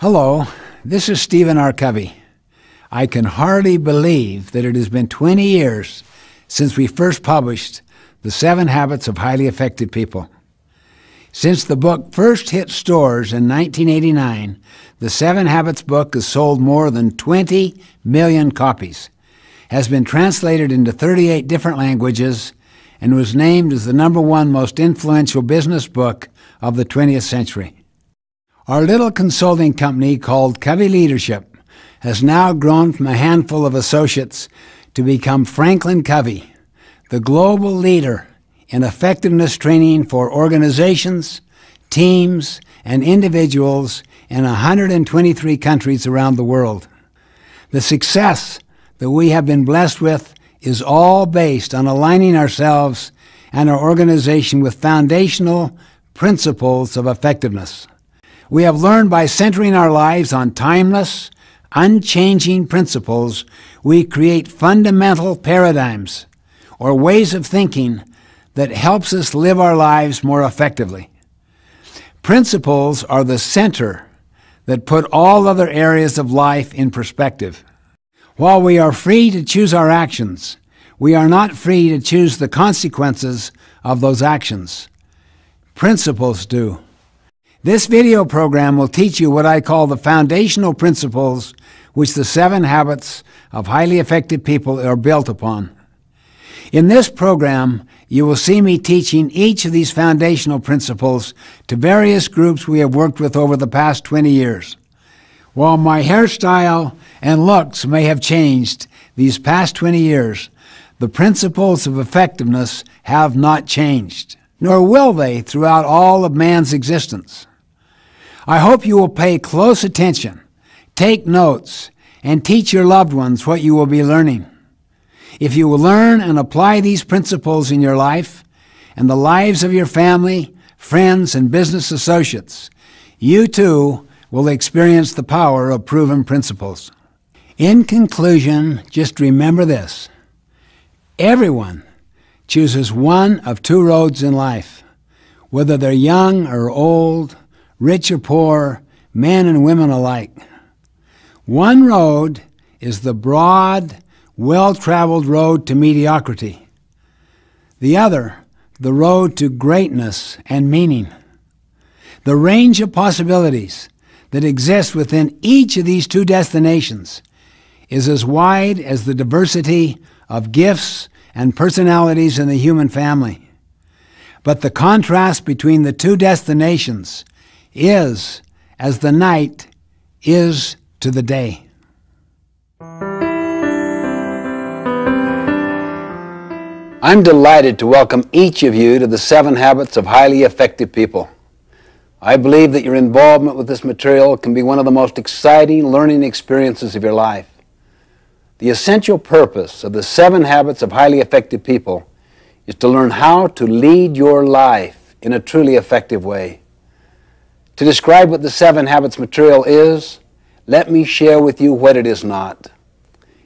Hello, this is Stephen R. Covey. I can hardly believe that it has been 20 years since we first published The 7 Habits of Highly Effective People. Since the book first hit stores in 1989, the 7 Habits book has sold more than 20 million copies, has been translated into 38 different languages, and was named as the #1 most influential business book of the 20th century. Our little consulting company called Covey Leadership has now grown from a handful of associates to become Franklin Covey, the global leader in effectiveness training for organizations, teams, and individuals in 123 countries around the world. The success that we have been blessed with is all based on aligning ourselves and our organization with foundational principles of effectiveness. We have learned by centering our lives on timeless, unchanging principles, we create fundamental paradigms or ways of thinking that helps us live our lives more effectively. Principles are the center that put all other areas of life in perspective. While we are free to choose our actions, we are not free to choose the consequences of those actions. Principles do. This video program will teach you what I call the foundational principles which the 7 Habits of Highly Effective People are built upon. In this program, you will see me teaching each of these foundational principles to various groups we have worked with over the past 20 years. While my hairstyle and looks may have changed these past 20 years, the principles of effectiveness have not changed, nor will they throughout all of man's existence. I hope you will pay close attention, take notes, and teach your loved ones what you will be learning. If you will learn and apply these principles in your life and the lives of your family, friends, and business associates, you too will experience the power of proven principles. In conclusion, just remember this. Everyone chooses one of 2 roads in life, whether they're young or old, rich or poor, men and women alike. One road is the broad, well-traveled road to mediocrity. The other, the road to greatness and meaning. The range of possibilities that exist within each of these 2 destinations is as wide as the diversity of gifts and personalities in the human family. But the contrast between the 2 destinations is as the night is to the day. I'm delighted to welcome each of you to the 7 Habits of Highly Effective People. I believe that your involvement with this material can be one of the most exciting learning experiences of your life. The essential purpose of the 7 Habits of Highly Effective People is to learn how to lead your life in a truly effective way. To describe what the 7 Habits material is, let me share with you what it is not.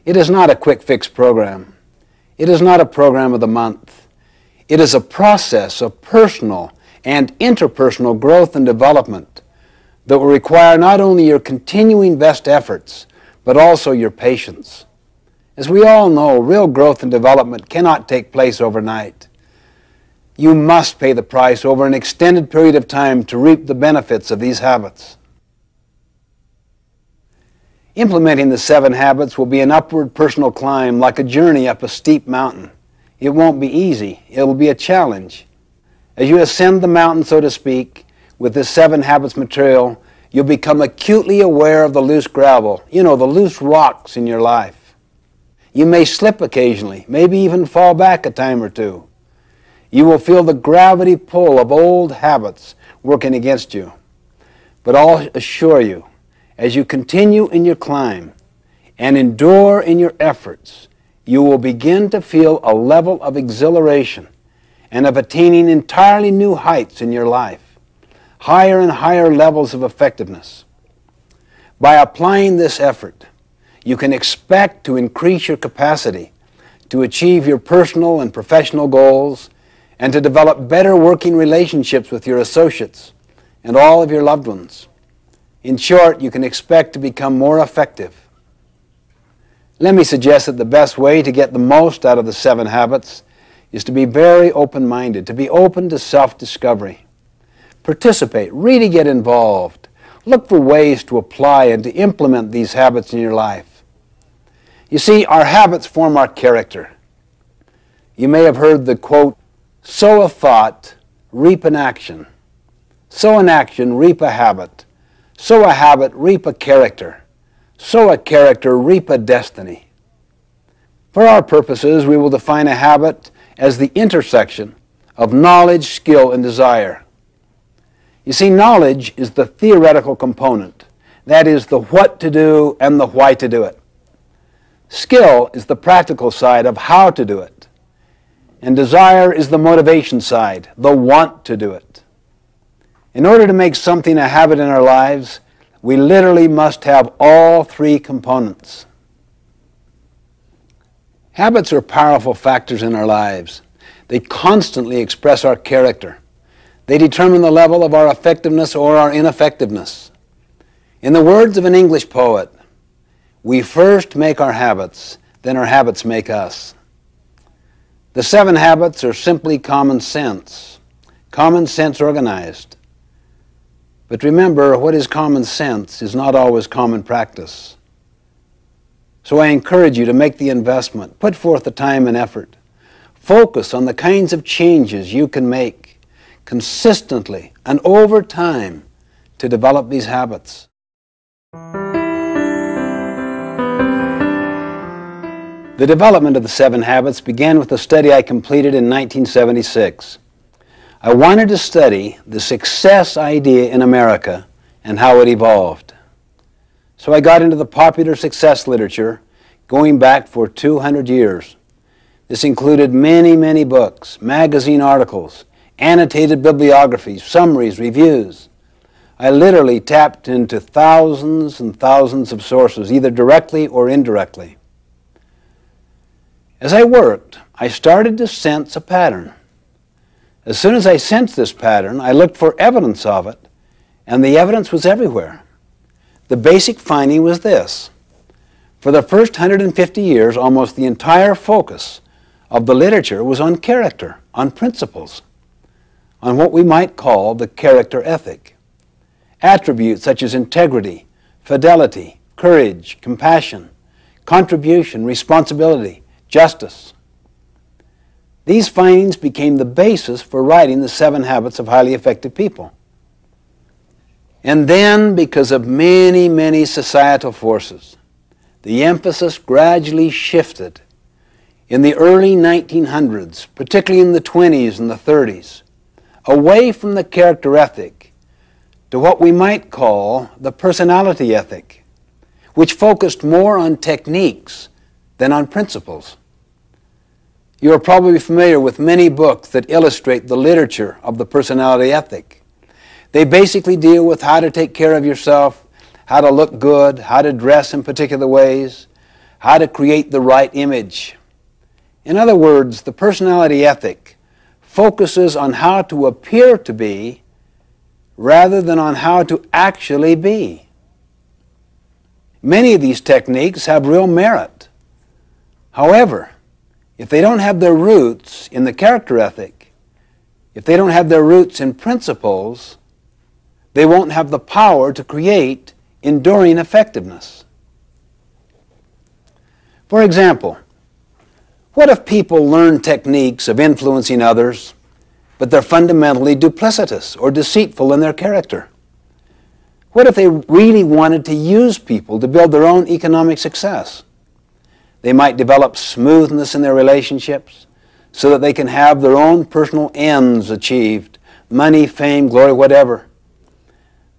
It is not a quick fix program. It is not a program of the month. It is a process of personal and interpersonal growth and development that will require not only your continuing best efforts, but also your patience. As we all know, real growth and development cannot take place overnight. You must pay the price over an extended period of time to reap the benefits of these habits. Implementing the 7 habits will be an upward personal climb like a journey up a steep mountain. It won't be easy. It will be a challenge. As you ascend the mountain, so to speak, with this 7 habits material, you'll become acutely aware of the loose gravel, the loose rocks in your life. You may slip occasionally, maybe even fall back a time or 2. You will feel the gravity pull of old habits working against you. But I'll assure you, as you continue in your climb and endure in your efforts, you will begin to feel a level of exhilaration and of attaining entirely new heights in your life, higher and higher levels of effectiveness. By applying this effort, you can expect to increase your capacity to achieve your personal and professional goals and to develop better working relationships with your associates and all of your loved ones. In short, you can expect to become more effective. Let me suggest that the best way to get the most out of the 7 habits is to be very open-minded, to be open to self-discovery. Participate, really get involved. Look for ways to apply and to implement these habits in your life. You see, our habits form our character. You may have heard the quote, "Sow a thought, reap an action. Sow an action, reap a habit. Sow a habit, reap a character. Sow a character, reap a destiny." For our purposes, we will define a habit as the intersection of knowledge, skill, and desire. You see, knowledge is the theoretical component. That is the what to do and the why to do it. Skill is the practical side of how to do it. And desire is the motivation side, the want to do it. In order to make something a habit in our lives, we literally must have all 3 components. Habits are powerful factors in our lives. They constantly express our character. They determine the level of our effectiveness or our ineffectiveness. In the words of an English poet, we first make our habits, then our habits make us. The 7 habits are simply common sense organized. But remember, what is common sense is not always common practice. So I encourage you to make the investment, put forth the time and effort. Focus on the kinds of changes you can make consistently and over time to develop these habits. The development of the 7 habits began with a study I completed in 1976. I wanted to study the success idea in America and how it evolved. So I got into the popular success literature going back for 200 years. This included many, many books, magazine articles, annotated bibliographies, summaries, reviews. I literally tapped into thousands and thousands of sources, either directly or indirectly. As I worked, I started to sense a pattern. As soon as I sensed this pattern, I looked for evidence of it, and the evidence was everywhere. The basic finding was this. For the first 150 years, almost the entire focus of the literature was on character, on principles, on what we might call the character ethic. Attributes such as integrity, fidelity, courage, compassion, contribution, responsibility, justice. These findings became the basis for writing the 7 Habits of Highly Effective People. And then, because of many, many societal forces, the emphasis gradually shifted in the early 1900s, particularly in the 20s and the 30s, away from the character ethic to what we might call the personality ethic, which focused more on techniques than on principles. You are probably familiar with many books that illustrate the literature of the personality ethic. They basically deal with how to take care of yourself, how to look good, how to dress in particular ways, how to create the right image. In other words, the personality ethic focuses on how to appear to be rather than on how to actually be. Many of these techniques have real merit. However, if they don't have their roots in the character ethic, if they don't have their roots in principles, they won't have the power to create enduring effectiveness. For example, what if people learn techniques of influencing others, but they're fundamentally duplicitous or deceitful in their character? What if they really wanted to use people to build their own economic success? They might develop smoothness in their relationships so that they can have their own personal ends achieved, money, fame, glory, whatever.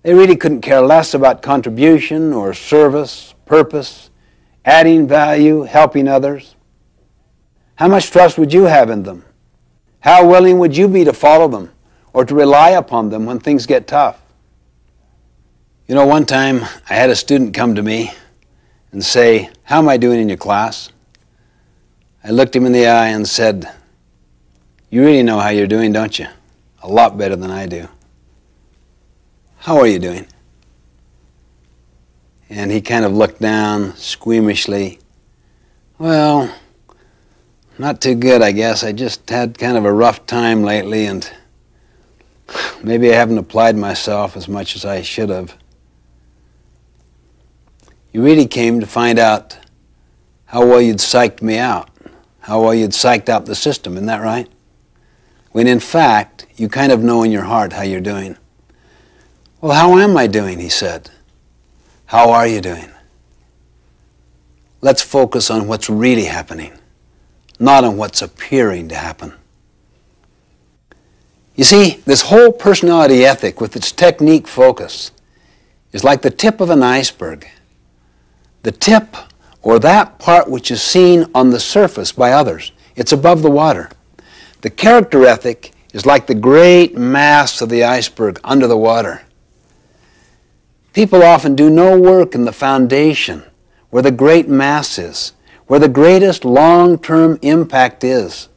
They really couldn't care less about contribution or service, purpose, adding value, helping others. How much trust would you have in them? How willing would you be to follow them or to rely upon them when things get tough? You know, one time I had a student come to me and say, "How am I doing in your class?" I looked him in the eye and said, "You really know how you're doing, don't you? A lot better than I do. How are you doing?" And he kind of looked down squeamishly. Well, not too good, I guess. I just had kind of a rough time lately, and maybe I haven't applied myself as much as I should have. You really came to find out how well you'd psyched me out, how well you'd psyched out the system, isn't that right? When in fact, you kind of know in your heart how you're doing. Well, how am I doing, he said. How are you doing? Let's focus on what's really happening, not on what's appearing to happen. You see, this whole personality ethic with its technique focus is like the tip of an iceberg. The tip, or that part which is seen on the surface by others. It's above the water. The character ethic is like the great mass of the iceberg under the water. People often do no work in the foundation where the great mass is, where the greatest long-term impact is.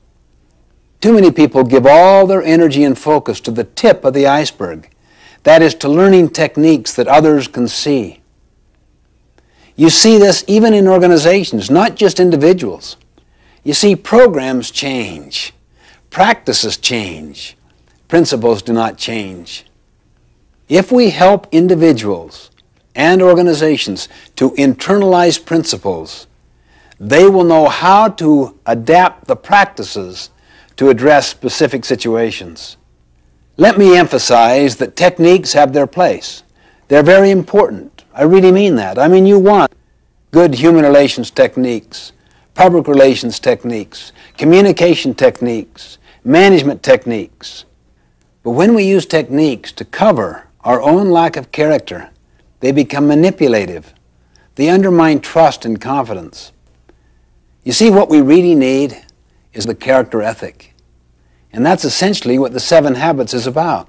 Too many people give all their energy and focus to the tip of the iceberg, that is, to learning techniques that others can see. You see this even in organizations, not just individuals. You see, programs change, practices change, principles do not change. If we help individuals and organizations to internalize principles, they will know how to adapt the practices to address specific situations. Let me emphasize that techniques have their place. They're very important. I really mean that. I mean, you want good human relations techniques, public relations techniques, communication techniques, management techniques. But when we use techniques to cover our own lack of character, they become manipulative. They undermine trust and confidence. You see, what we really need is the character ethic. And that's essentially what the 7 Habits is about.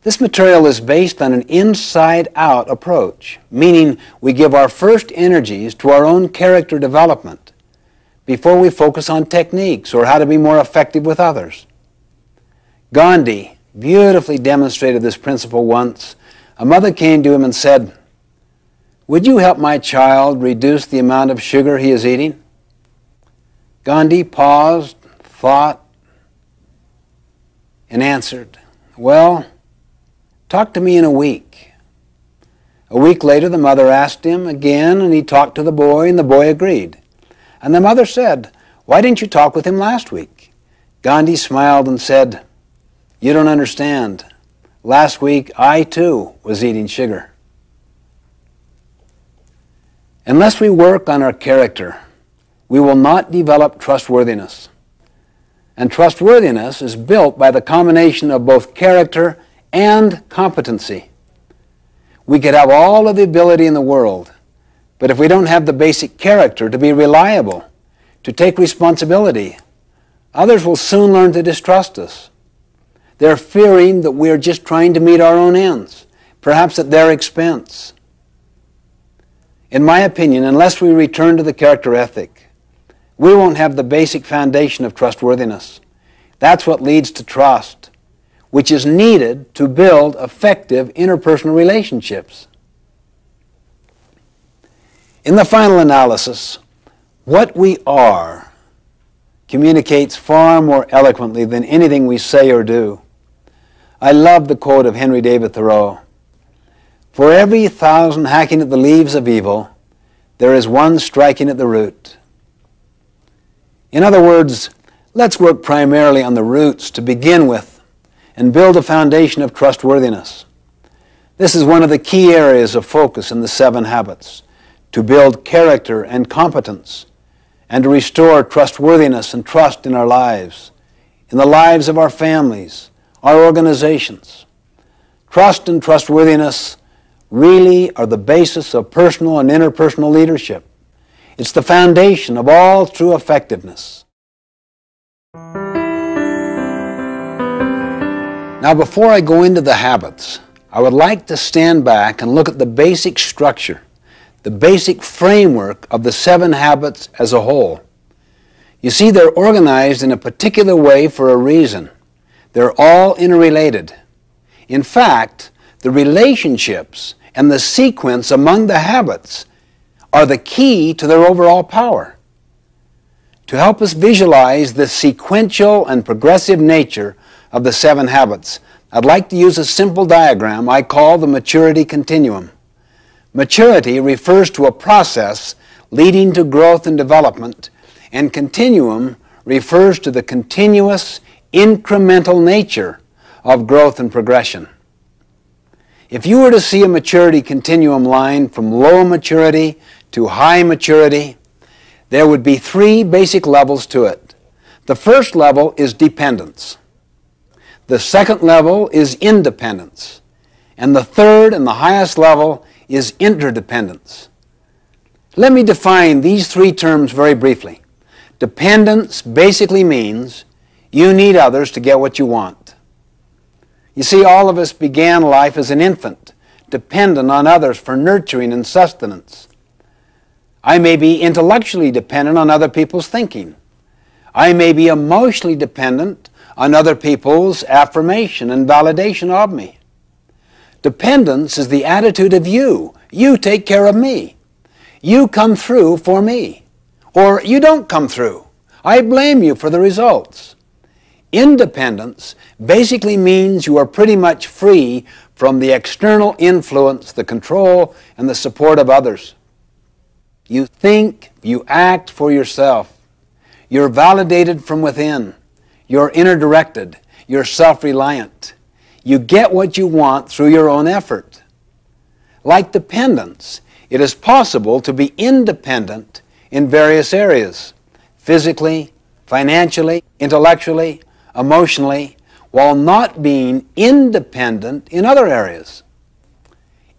This material is based on an inside-out approach, meaning we give our first energies to our own character development before we focus on techniques or how to be more effective with others. Gandhi beautifully demonstrated this principle once. A mother came to him and said, "Would you help my child reduce the amount of sugar he is eating?" Gandhi paused, thought, and answered, "Well, talk to me in a week." A week later, the mother asked him again, and he talked to the boy, and the boy agreed. And the mother said, "Why didn't you talk with him last week?" Gandhi smiled and said, "You don't understand. Last week, I too was eating sugar." Unless we work on our character, we will not develop trustworthiness. And trustworthiness is built by the combination of both character and competency. We could have all of the ability in the world, but if we don't have the basic character to be reliable, to take responsibility, others will soon learn to distrust us. They're fearing that we're just trying to meet our own ends, perhaps at their expense. In my opinion, unless we return to the character ethic, we won't have the basic foundation of trustworthiness. That's what leads to trust, which is needed to build effective interpersonal relationships. In the final analysis, what we are communicates far more eloquently than anything we say or do. I love the quote of Henry David Thoreau. "For every 1,000 hacking at the leaves of evil, there is one striking at the root." In other words, let's work primarily on the roots to begin with and build a foundation of trustworthiness. This is one of the key areas of focus in the 7 Habits, to build character and competence, and to restore trustworthiness and trust in our lives, in the lives of our families, our organizations. Trust and trustworthiness really are the basis of personal and interpersonal leadership. It's the foundation of all true effectiveness. Now, before I go into the habits, I would like to stand back and look at the basic structure, the basic framework of the 7 habits as a whole. You see, they're organized in a particular way for a reason. They're all interrelated. In fact, the relationships and the sequence among the habits are the key to their overall power. To help us visualize the sequential and progressive nature of the 7 habits, I'd like to use a simple diagram I call the maturity continuum. Maturity refers to a process leading to growth and development, and continuum refers to the continuous, incremental nature of growth and progression. If you were to see a maturity continuum line from low maturity to high maturity, there would be 3 basic levels to it. The first level is dependence. The second level is independence. And the third and the highest level is interdependence. Let me define these 3 terms very briefly. Dependence basically means you need others to get what you want. You see, all of us began life as an infant, dependent on others for nurturing and sustenance. I may be intellectually dependent on other people's thinking. I may be emotionally dependent on other people's affirmation and validation of me. Dependence is the attitude of you. You take care of me. You come through for me. Or you don't come through. I blame you for the results. Independence basically means you are pretty much free from the external influence, the control, and the support of others. You think, you act for yourself. You're validated from within. You're inner-directed. You're self-reliant. You get what you want through your own effort. Like dependence, it is possible to be independent in various areas, physically, financially, intellectually, emotionally, while not being independent in other areas.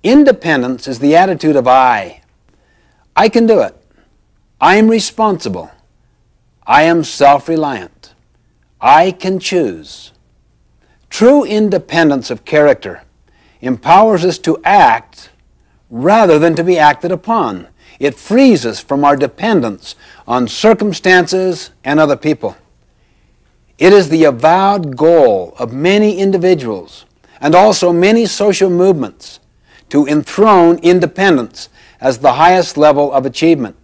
Independence is the attitude of I. I can do it. I am responsible. I am self-reliant. I can choose. True independence of character empowers us to act rather than to be acted upon. It frees us from our dependence on circumstances and other people. It is the avowed goal of many individuals and also many social movements to enthrone independence as the highest level of achievement.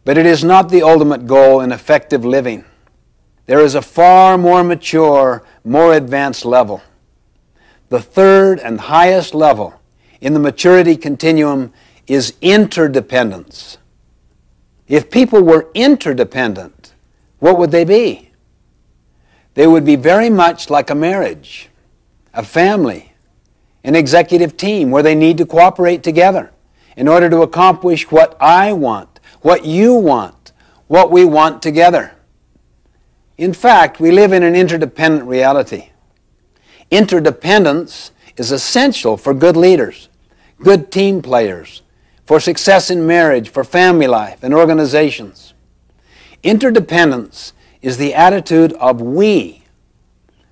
But it is not the ultimate goal in effective living. There is a far more mature, more advanced level. The third and highest level in the maturity continuum is interdependence. If people were interdependent, what would they be? They would be very much like a marriage, a family, an executive team where they need to cooperate together in order to accomplish what I want, what you want, what we want together. In fact, we live in an interdependent reality. Interdependence is essential for good leaders, good team players, for success in marriage, for family life and organizations. Interdependence is the attitude of we.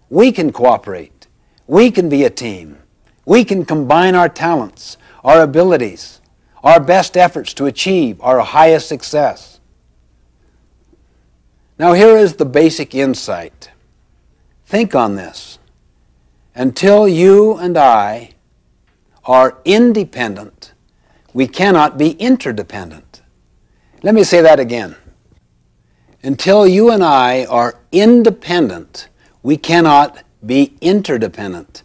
We can cooperate. We can be a team. We can combine our talents, our abilities, our best efforts to achieve our highest success. Now here is the basic insight. Think on this. Until you and I are independent, we cannot be interdependent. Let me say that again. Until you and I are independent, we cannot be interdependent.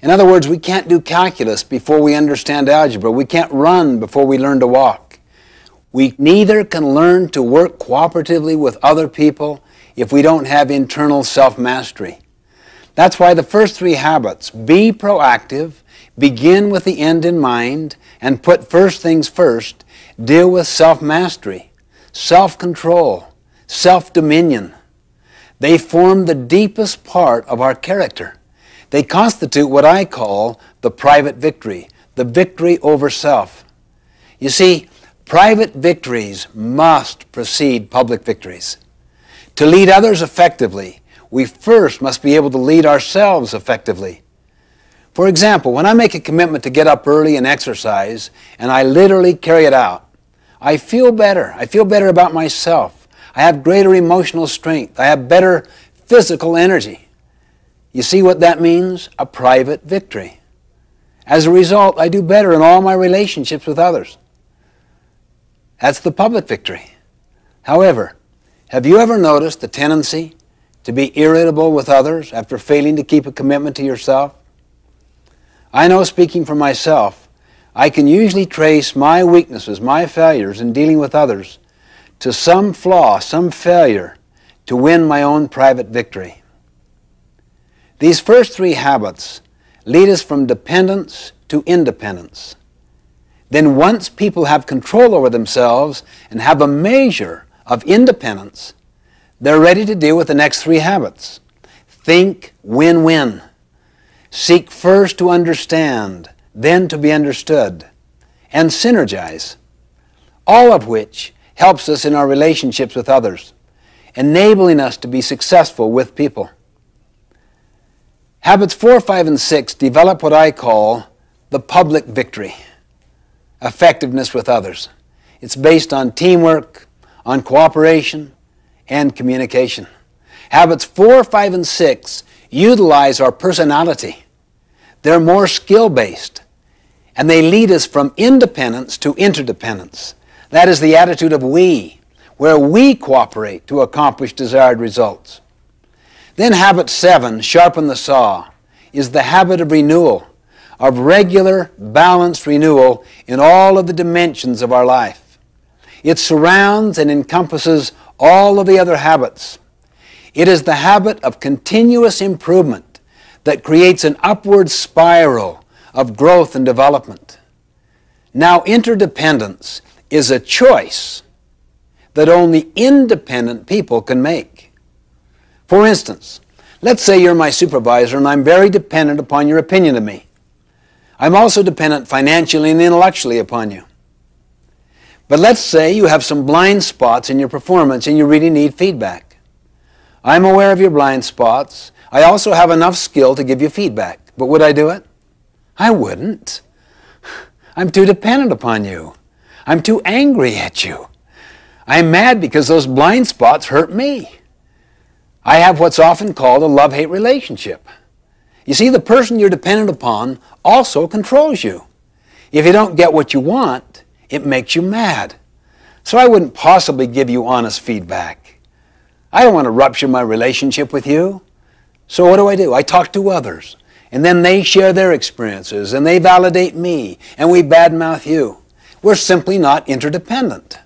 In other words, we can't do calculus before we understand algebra. We can't run before we learn to walk. We neither can learn to work cooperatively with other people if we don't have internal self-mastery. That's why the first 3 habits, be proactive, begin with the end in mind, and put first things first, deal with self-mastery, self-control, self-dominion. They form the deepest part of our character. They constitute what I call the private victory, the victory over self. You see, private victories must precede public victories. To lead others effectively, we first must be able to lead ourselves effectively. For example, when I make a commitment to get up early and exercise, and I literally carry it out, I feel better. I feel better about myself. I have greater emotional strength. I have better physical energy. You see what that means? A private victory. As a result, I do better in all my relationships with others. That's the public victory. However, have you ever noticed the tendency to be irritable with others after failing to keep a commitment to yourself? I know, speaking for myself, I can usually trace my weaknesses, my failures in dealing with others to some flaw, some failure to win my own private victory. These first three habits lead us from dependence to independence. Then once people have control over themselves and have a measure of independence, they're ready to deal with the next three habits. Think win-win. Seek first to understand, then to be understood, and synergize, all of which helps us in our relationships with others, enabling us to be successful with people. Habits 4, 5, and 6 develop what I call the public victory, effectiveness with others. It's based on teamwork, on cooperation, and communication. Habits 4, 5, and 6 utilize our personality. They're more skill-based, and they lead us from independence to interdependence. That is the attitude of we, where we cooperate to accomplish desired results. Then habit 7, sharpen the saw, is the habit of renewal, of regular, balanced renewal in all of the dimensions of our life. It surrounds and encompasses all of the other habits. It is the habit of continuous improvement that creates an upward spiral of growth and development. Now, interdependence is a choice that only independent people can make. For instance, let's say you're my supervisor and I'm very dependent upon your opinion of me. I'm also dependent financially and intellectually upon you. But let's say you have some blind spots in your performance and you really need feedback. I'm aware of your blind spots. I also have enough skill to give you feedback. But would I do it? I wouldn't. I'm too dependent upon you. I'm too angry at you. I'm mad because those blind spots hurt me. I have what's often called a love-hate relationship. You see, the person you're dependent upon also controls you. If you don't get what you want, it makes you mad. So I wouldn't possibly give you honest feedback. I don't want to rupture my relationship with you. So what do? I talk to others, and then they share their experiences, and they validate me, and we badmouth you. We're simply not interdependent.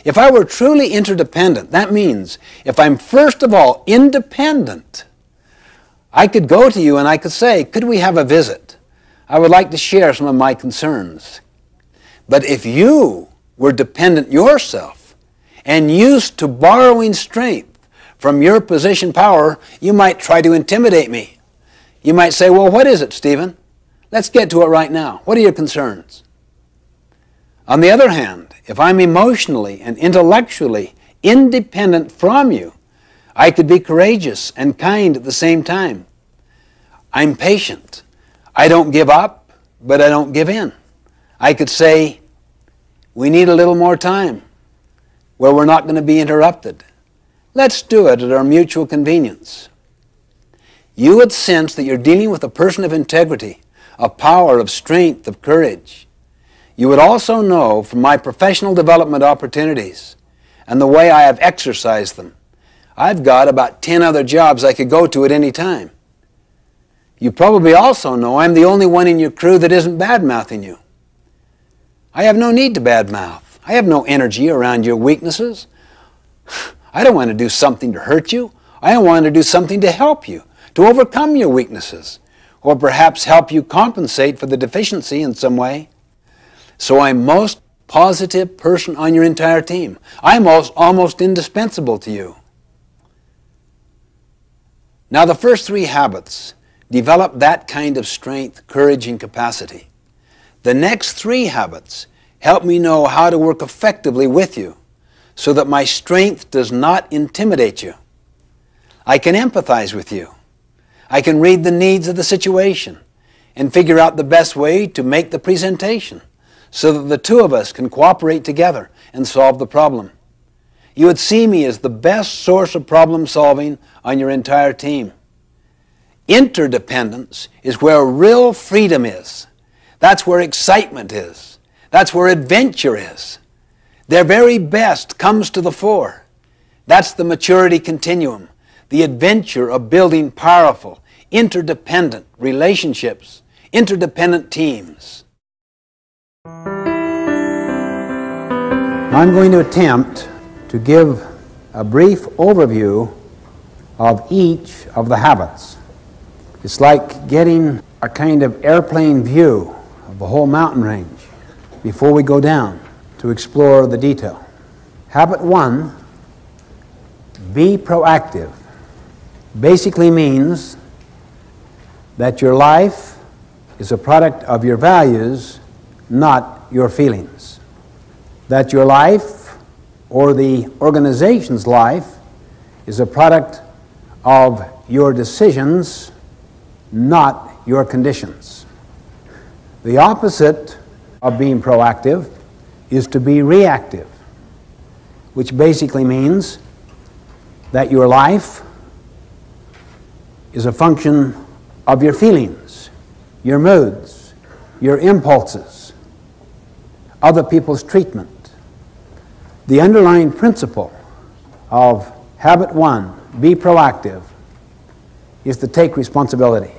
If I were truly interdependent, that means if I'm first of all independent, I could go to you and I could say, could we have a visit? I would like to share some of my concerns. But if you were dependent yourself and used to borrowing strength from your position power, you might try to intimidate me. You might say, well, what is it, Stephen? Let's get to it right now. What are your concerns? On the other hand, if I'm emotionally and intellectually independent from you, I could be courageous and kind at the same time. I'm patient. I don't give up, but I don't give in. I could say, we need a little more time where we're not going to be interrupted. Let's do it at our mutual convenience. You would sense that you're dealing with a person of integrity, of power, of strength, of courage. You would also know from my professional development opportunities and the way I have exercised them, I've got about 10 other jobs I could go to at any time. You probably also know I'm the only one in your crew that isn't bad-mouthing you. I have no need to badmouth. I have no energy around your weaknesses. I don't want to do something to hurt you. I want to do something to help you, to overcome your weaknesses, or perhaps help you compensate for the deficiency in some way. So I'm most positive person on your entire team. I'm almost indispensable to you. Now, the first three habits develop that kind of strength, courage, and capacity. The next three habits help me know how to work effectively with you so that my strength does not intimidate you. I can empathize with you. I can read the needs of the situation and figure out the best way to make the presentation so that the two of us can cooperate together and solve the problem. You would see me as the best source of problem solving on your entire team. Interdependence is where real freedom is. That's where excitement is. That's where adventure is. Their very best comes to the fore. That's the maturity continuum, the adventure of building powerful, interdependent relationships, interdependent teams. I'm going to attempt to give a brief overview of each of the habits. It's like getting a kind of airplane view of the whole mountain range before we go down to explore the detail. Habit 1, be proactive, basically means that your life is a product of your values, not your feelings. That your life, or the organization's life, is a product of your decisions, not your conditions. The opposite of being proactive is to be reactive, which basically means that your life is a function of your feelings, your moods, your impulses, other people's treatment. The underlying principle of habit 1, be proactive, is to take responsibility.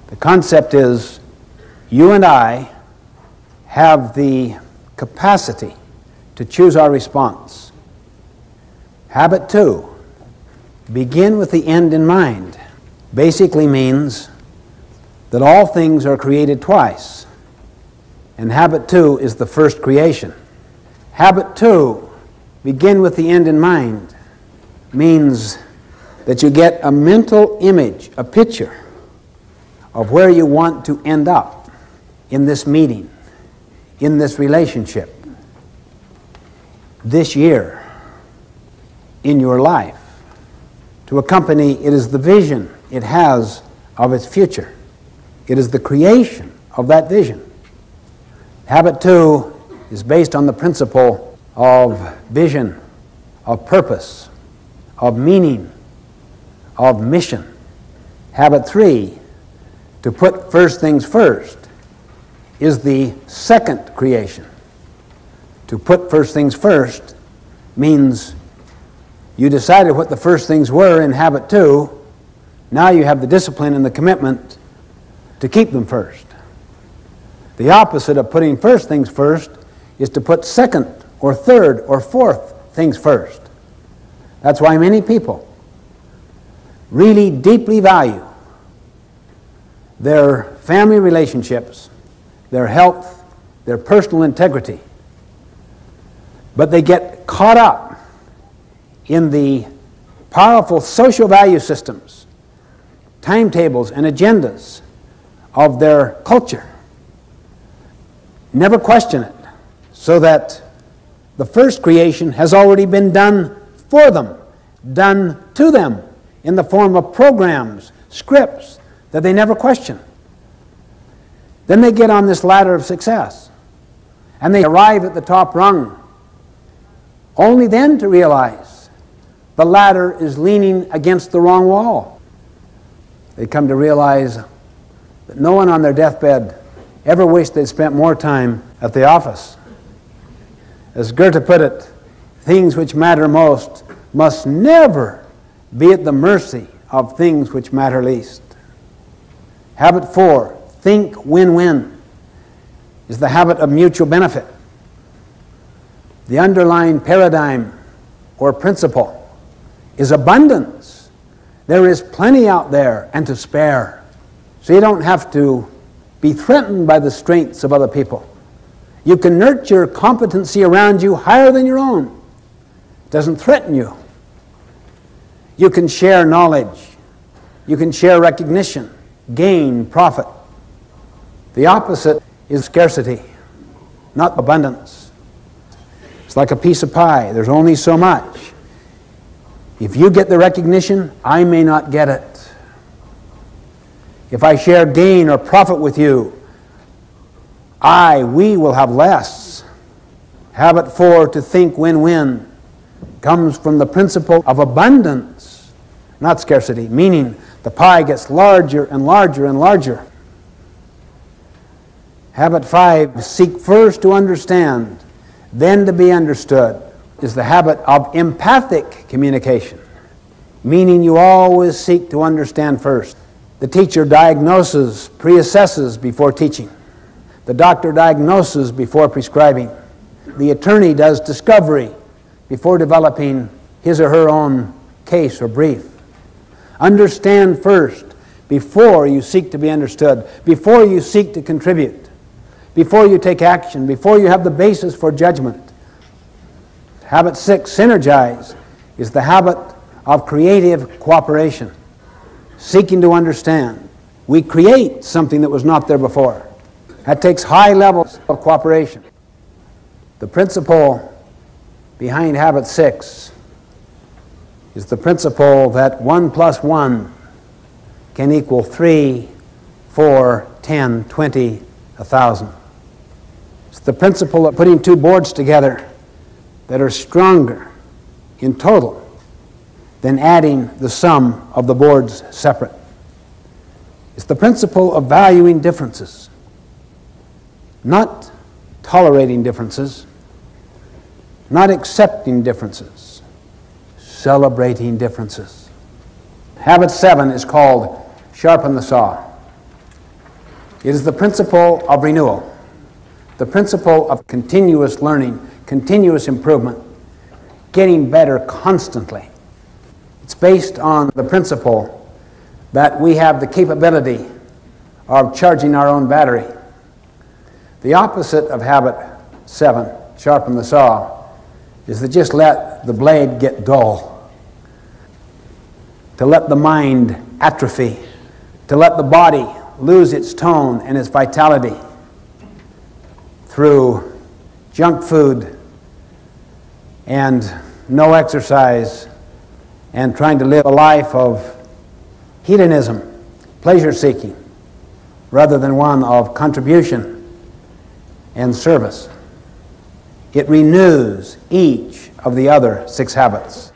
The concept is you and I have the capacity to choose our response. Habit 2, begin with the end in mind, basically means that all things are created twice, and habit 2 is the first creation. Habit 2, begin with the end in mind, means that you get a mental image, a picture of where you want to end up in this meeting, in this relationship, this year, in your life. To a company, it is the vision it has of its future. It is the creation of that vision. Habit 2 is based on the principle of vision, of purpose, of meaning, of mission. Habit 3, to put first things first, is the second creation. To put first things first means you decided what the first things were in habit 2. Now you have the discipline and the commitment to keep them first. The opposite of putting first things first is to put second or third or fourth things first. That's why many people really deeply value their family relationships, their health, their personal integrity, but they get caught up in the powerful social value systems, timetables, and agendas of their culture. Never question it, so that the first creation has already been done for them, done to them, in the form of programs, scripts, that they never question. Then they get on this ladder of success, and they arrive at the top rung, only then to realize the ladder is leaning against the wrong wall. They come to realize that no one on their deathbed ever wished they'd spent more time at the office. As Goethe put it, things which matter most must never be at the mercy of things which matter least. Habit 4, think win-win, is the habit of mutual benefit. The underlying paradigm or principle is abundance. There is plenty out there and to spare. So you don't have to be threatened by the strengths of other people. You can nurture competency around you higher than your own. It doesn't threaten you. You can share knowledge. You can share recognition, gain, profit. The opposite is scarcity, not abundance. It's like a piece of pie. There's only so much. If you get the recognition, I may not get it. If I share gain or profit with you, we will have less. Habit 4, to think win-win, comes from the principle of abundance, not scarcity, meaning the pie gets larger and larger and larger. Habit 5, seek first to understand, then to be understood, is the habit of empathic communication, meaning you always seek to understand first. The teacher diagnoses, pre-assesses before teaching. The doctor diagnoses before prescribing. The attorney does discovery before developing his or her own case or brief. Understand first before you seek to be understood, before you seek to contribute, before you take action, before you have the basis for judgment. Habit 6, synergize, is the habit of creative cooperation, seeking to understand. We create something that was not there before. That takes high levels of cooperation. The principle behind habit 6 is the principle that 1 plus 1 can equal 3, 4, 10, 20, 1,000. It's the principle of putting two boards together that are stronger in total than adding the sum of the boards separate. It's the principle of valuing differences, not tolerating differences, not accepting differences, celebrating differences. Habit 7 is called sharpen the saw. It is the principle of renewal, the principle of continuous learning, continuous improvement, getting better constantly. It's based on the principle that we have the capability of charging our own battery. The opposite of habit 7, sharpen the saw, is to just let the blade get dull, to let the mind atrophy, to let the body lose its tone and its vitality through junk food and no exercise and trying to live a life of hedonism, pleasure-seeking, rather than one of contribution and service. It renews each of the other 6 habits.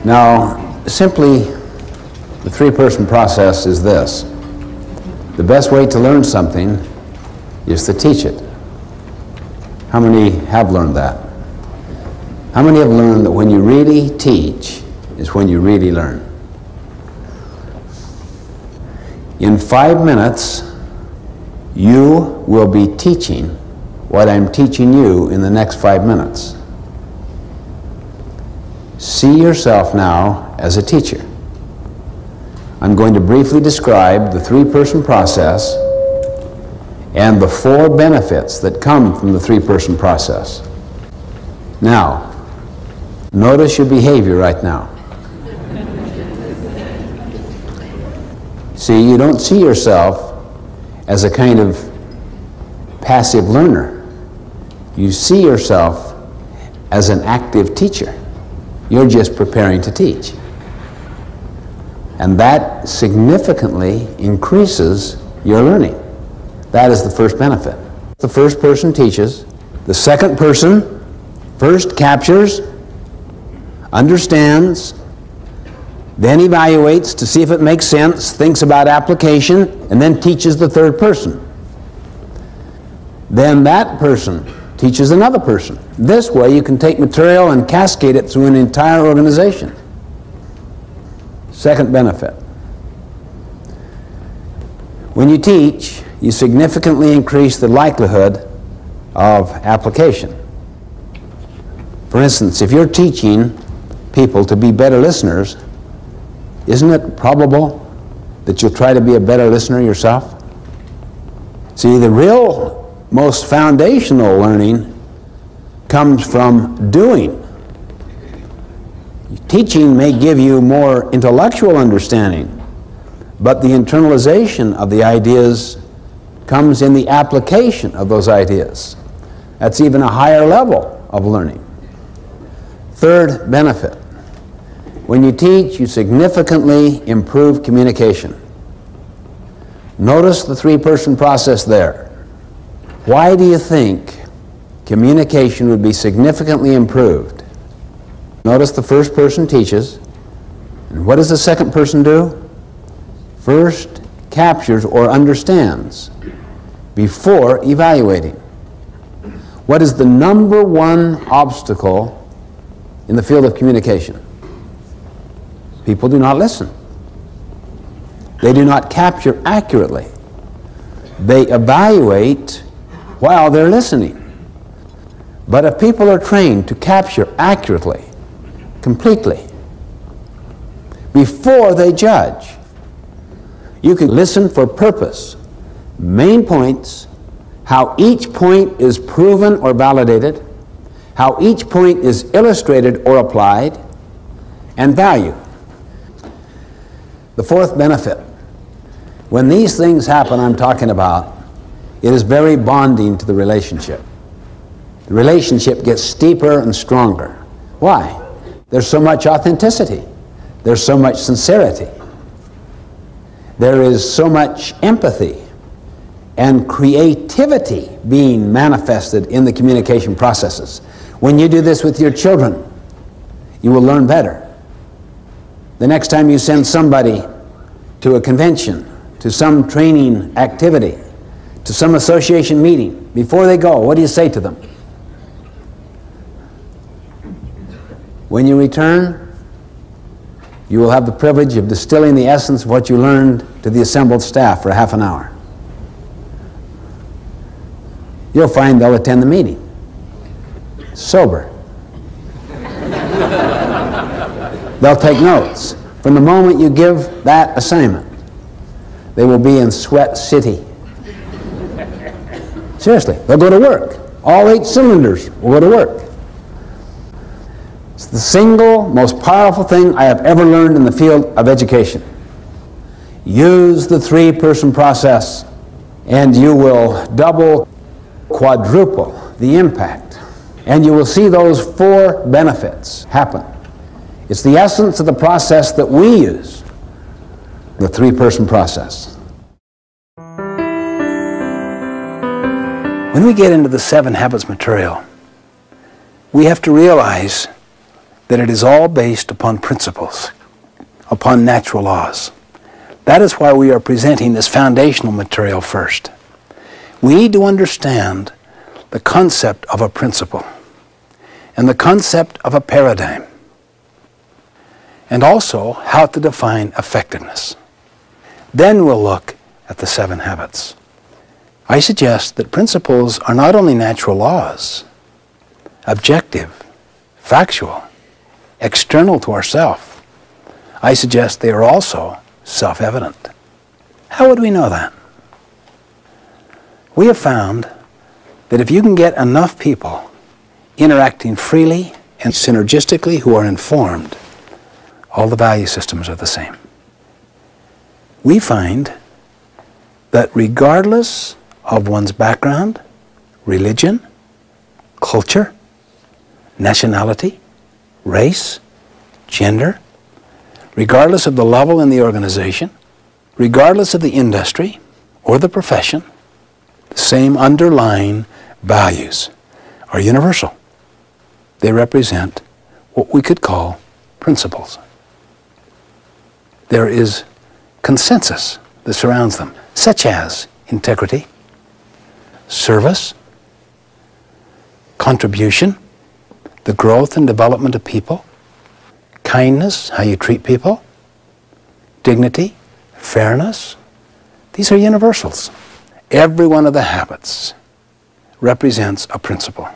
Now, simply, the 3-person process is this. The best way to learn something is to teach it. How many have learned that? How many have learned that when you really teach is when you really learn? In 5 minutes, you will be teaching what I'm teaching you in the next 5 minutes. See yourself now as a teacher. I'm going to briefly describe the 3-person process and the 4 benefits that come from the 3-person process. Now, notice your behavior right now. See, you don't see yourself as a kind of passive learner. You see yourself as an active teacher. You're just preparing to teach. And that significantly increases your learning. That is the first benefit. The first person teaches. The second person first captures, understands, then evaluates to see if it makes sense, thinks about application, and then teaches the third person. Then that person teaches another person. This way you can take material and cascade it through an entire organization. Second benefit. When you teach, you significantly increase the likelihood of application. For instance, if you're teaching people to be better listeners, isn't it probable that you'll try to be a better listener yourself? See, the real most foundational learning comes from doing. Teaching may give you more intellectual understanding, but the internalization of the ideas comes in the application of those ideas. That's even a higher level of learning. Third benefit. When you teach, you significantly improve communication. Notice the 3-person process there. Why do you think communication would be significantly improved? Notice the first person teaches, and what does the second person do? first captures or understands before evaluating. What is the number one obstacle in the field of communication? People do not listen. They do not capture accurately. They evaluate while they're listening. But if people are trained to capture accurately, completely, before they judge, you can listen for purpose, main points, how each point is proven or validated, how each point is illustrated or applied, and value. The fourth benefit. When these things happen I'm talking about, it is very bonding to the relationship. The relationship gets steeper and stronger. Why? There's so much authenticity. There's so much sincerity. There is so much empathy and creativity being manifested in the communication processes. When you do this with your children, you will learn better. The next time you send somebody to a convention, to some training activity, to some association meeting, before they go, what do you say to them? When you return, you will have the privilege of distilling the essence of what you learned to the assembled staff for half an hour. You'll find they'll attend the meeting sober. They'll take notes. From the moment you give that assignment, they will be in sweat city. Seriously, they'll go to work. All 8 cylinders will go to work. It's the single most powerful thing I have ever learned in the field of education. Use the 3-person process and you will double, quadruple the impact. And you will see those 4 benefits happen. It's the essence of the process that we use, the 3-person process. When we get into the 7 Habits material, we have to realize that it is all based upon principles, upon natural laws. That is why we are presenting this foundational material first. We need to understand the concept of a principle and the concept of a paradigm, and also how to define effectiveness. Then we'll look at the 7 habits. I suggest that principles are not only natural laws, objective, factual, external to ourselves. I suggest they are also self-evident. How would we know that? We have found that if you can get enough people interacting freely and synergistically who are informed, all the value systems are the same. We find that regardless of one's background, religion, culture, nationality, race, gender, regardless of the level in the organization, regardless of the industry or the profession, the same underlying values are universal. They represent what we could call principles. There is consensus that surrounds them, such as integrity, service, contribution, the growth and development of people, kindness, how you treat people, dignity, fairness. These are universals. Every one of the habits represents a principle,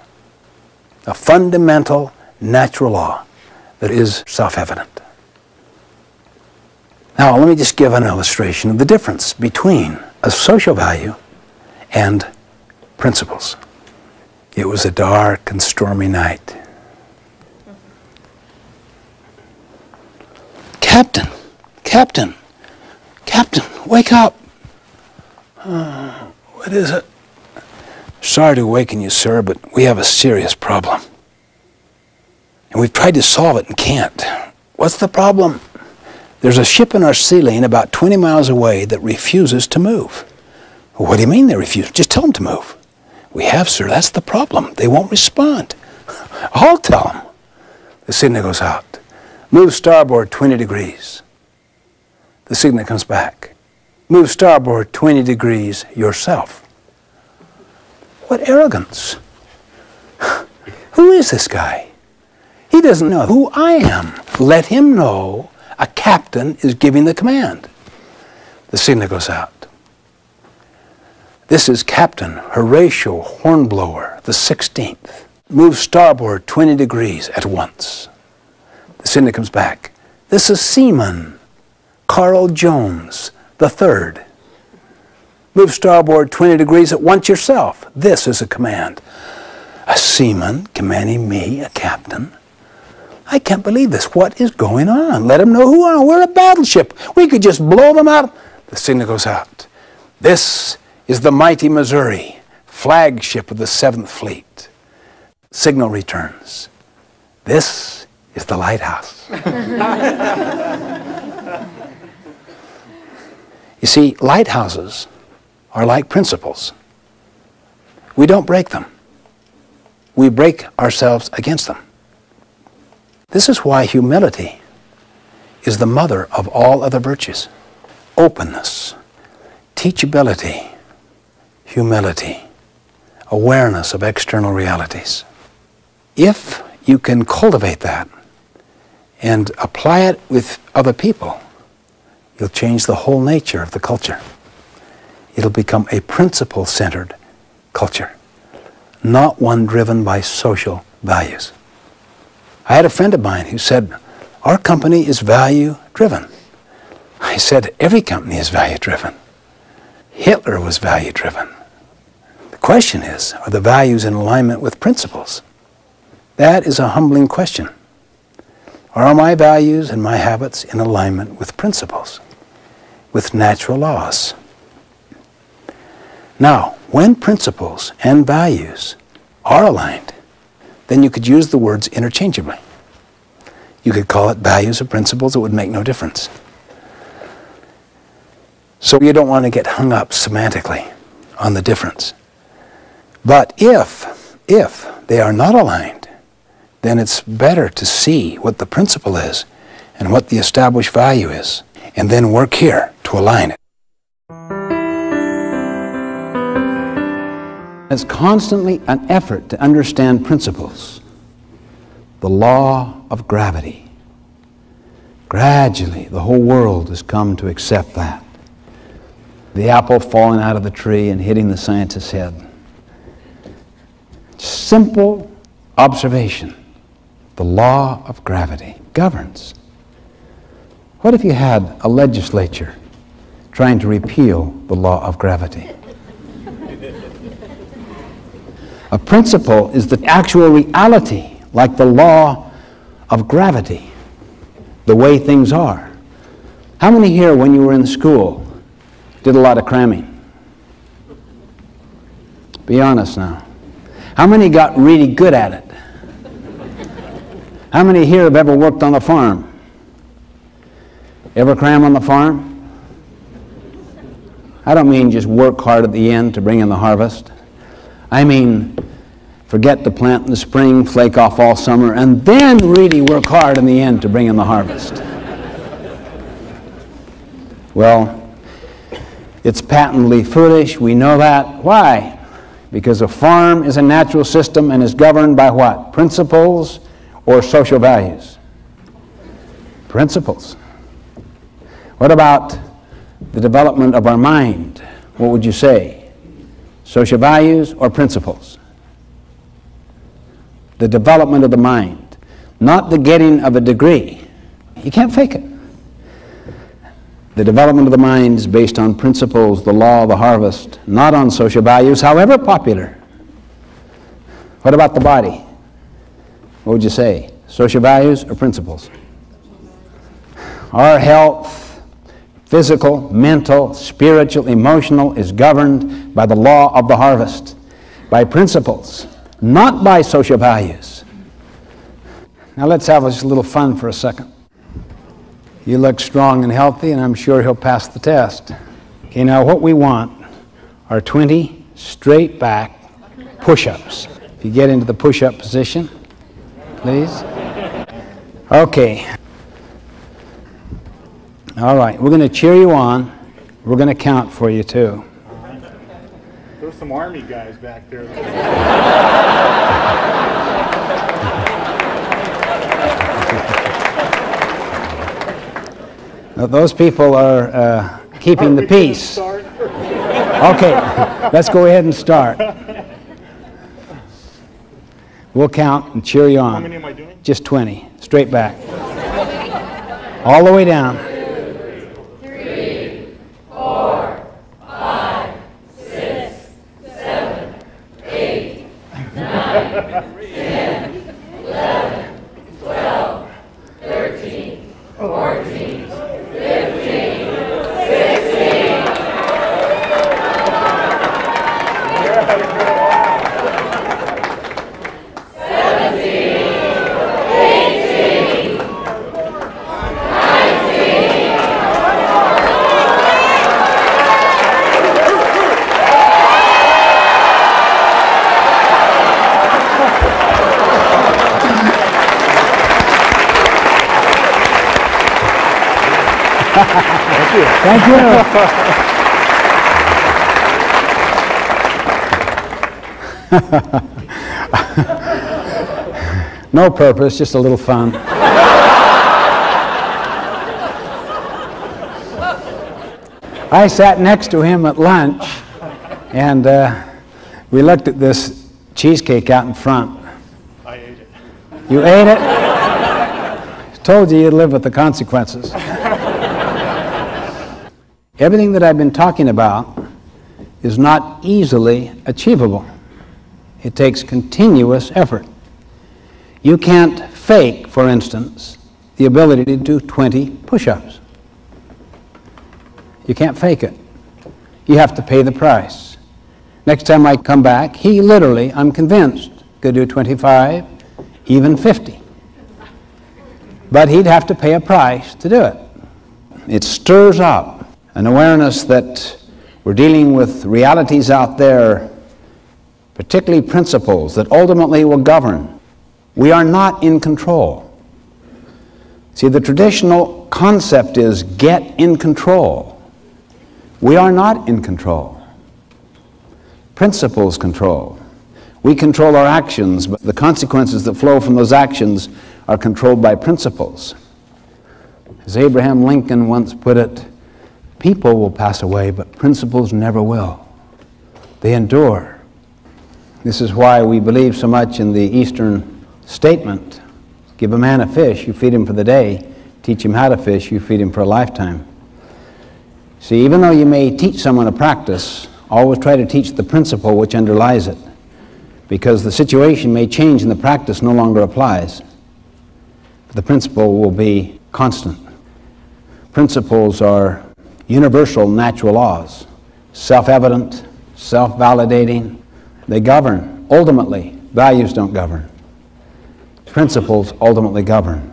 a fundamental natural law that is self-evident. Now, let me just give an illustration of the difference between a social value and principles. It was a dark and stormy night. Captain, Captain, Captain, wake up. What is it? Sorry to awaken you, sir, but we have a serious problem. And we've tried to solve it and can't. What's the problem? There's a ship in our sea lane about 20 miles away that refuses to move. What do you mean they refuse? Just tell them to move. We have, sir. That's the problem. They won't respond. I'll tell them. The signal goes out. Move starboard 20 degrees. The signal comes back. Move starboard 20 degrees yourself. What arrogance. Who is this guy? He doesn't know who I am. Let him know a captain is giving the command. The signal goes out. This is Captain Horatio Hornblower, the 16th. Move starboard 20 degrees at once. The signal comes back. This is Seaman Carl Jones, the 3rd. Move starboard 20 degrees at once yourself. This is a command. A seaman commanding me, a captain. I can't believe this. What is going on? Let them know who I am. We're a battleship. We could just blow them out. The signal goes out. This is the mighty Missouri, flagship of the 7th Fleet. Signal returns. This is the lighthouse. You see, lighthouses are like principles. We don't break them. We break ourselves against them. This is why humility is the mother of all other virtues. Openness, teachability, humility, awareness of external realities. If you can cultivate that and apply it with other people, you'll change the whole nature of the culture. It'll become a principle-centered culture, not one driven by social values. I had a friend of mine who said, our company is value-driven. I said, every company is value-driven. Hitler was value-driven. The question is, are the values in alignment with principles? That is a humbling question. Are my values and my habits in alignment with principles, with natural laws? Now, when principles and values are aligned, then you could use the words interchangeably. You could call it values or principles, it would make no difference. So you don't want to get hung up semantically on the difference. But if they are not aligned, then it's better to see what the principle is and what the established value is, and then work here to align it. It's constantly an effort to understand principles. The law of gravity. Gradually, the whole world has come to accept that. The apple falling out of the tree and hitting the scientist's head. Simple observation. The law of gravity governs. What if you had a legislature trying to repeal the law of gravity? A principle is the actual reality, like the law of gravity, the way things are. How many here, when you were in school, did a lot of cramming? Be honest now. How many got really good at it? How many here have ever worked on a farm? Ever cram on the farm? I don't mean just work hard at the end to bring in the harvest. I mean, forget to plant in the spring, flake off all summer, and then really work hard in the end to bring in the harvest. Well, it's patently foolish. We know that. Why? Because a farm is a natural system and is governed by what? Principles or social values? Principles. What about the development of our mind? What would you say? Social values or principles? The development of the mind, not the getting of a degree. You can't fake it. The development of the mind is based on principles, the law of the harvest, not on social values, however popular. What about the body? What would you say? Social values or principles? Our health, physical, mental, spiritual, emotional, is governed by the law of the harvest, by principles, not by social values. Now let's have just a little fun for a second. You look strong and healthy, and I'm sure he'll pass the test. Okay, now what we want are 20 straight back push-ups. If you get into the push-up position, please. Okay. All right, we're going to cheer you on. We're going to count for you, too. There's some Army guys back there. Those people are keeping the peace. Okay, let's go ahead and start. We'll count and cheer you on. How many am I doing? Just 20, straight back. All the way down. 3, 4, 5, 6, 7, 8, 9, 10, 11, 12, 13, 14, 15, 16. Thank you. No purpose, just a little fun. I sat next to him at lunch, and we looked at this cheesecake out in front. I ate it. You ate it? Told you you'd live with the consequences. Everything that I've been talking about is not easily achievable. It takes continuous effort. You can't fake, for instance, the ability to do 20 push-ups. You can't fake it. You have to pay the price. Next time I come back, he literally, I'm convinced, could do 25, even 50. But he'd have to pay a price to do it. It stirs up an awareness that we're dealing with realities out there, particularly principles that ultimately will govern. We are not in control. See, the traditional concept is get in control. We are not in control. Principles control. We control our actions, but the consequences that flow from those actions are controlled by principles. As Abraham Lincoln once put it, people will pass away, but principles never will. They endure. This is why we believe so much in the Eastern statement, give a man a fish, you feed him for the day. Teach him how to fish, you feed him for a lifetime. See, even though you may teach someone a practice, always try to teach the principle which underlies it, because the situation may change and the practice no longer applies. But the principle will be constant. Principles are universal natural laws, self-evident, self-validating. They govern. Ultimately, values don't govern. Principles ultimately govern.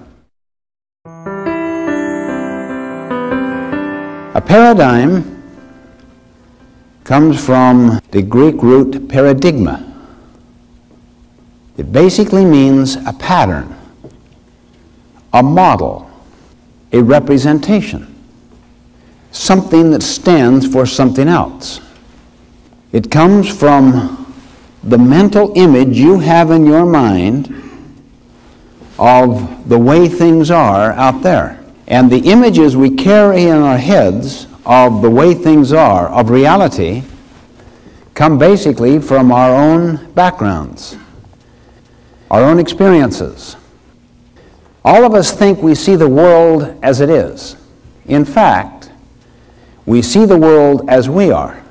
A paradigm comes from the Greek root paradigma. It basically means a pattern, a model, a representation. Something that stands for something else. It comes from the mental image you have in your mind of the way things are out there. And the images we carry in our heads of the way things are, of reality, come basically from our own backgrounds, our own experiences. All of us think we see the world as it is. In fact, we see the world as we are.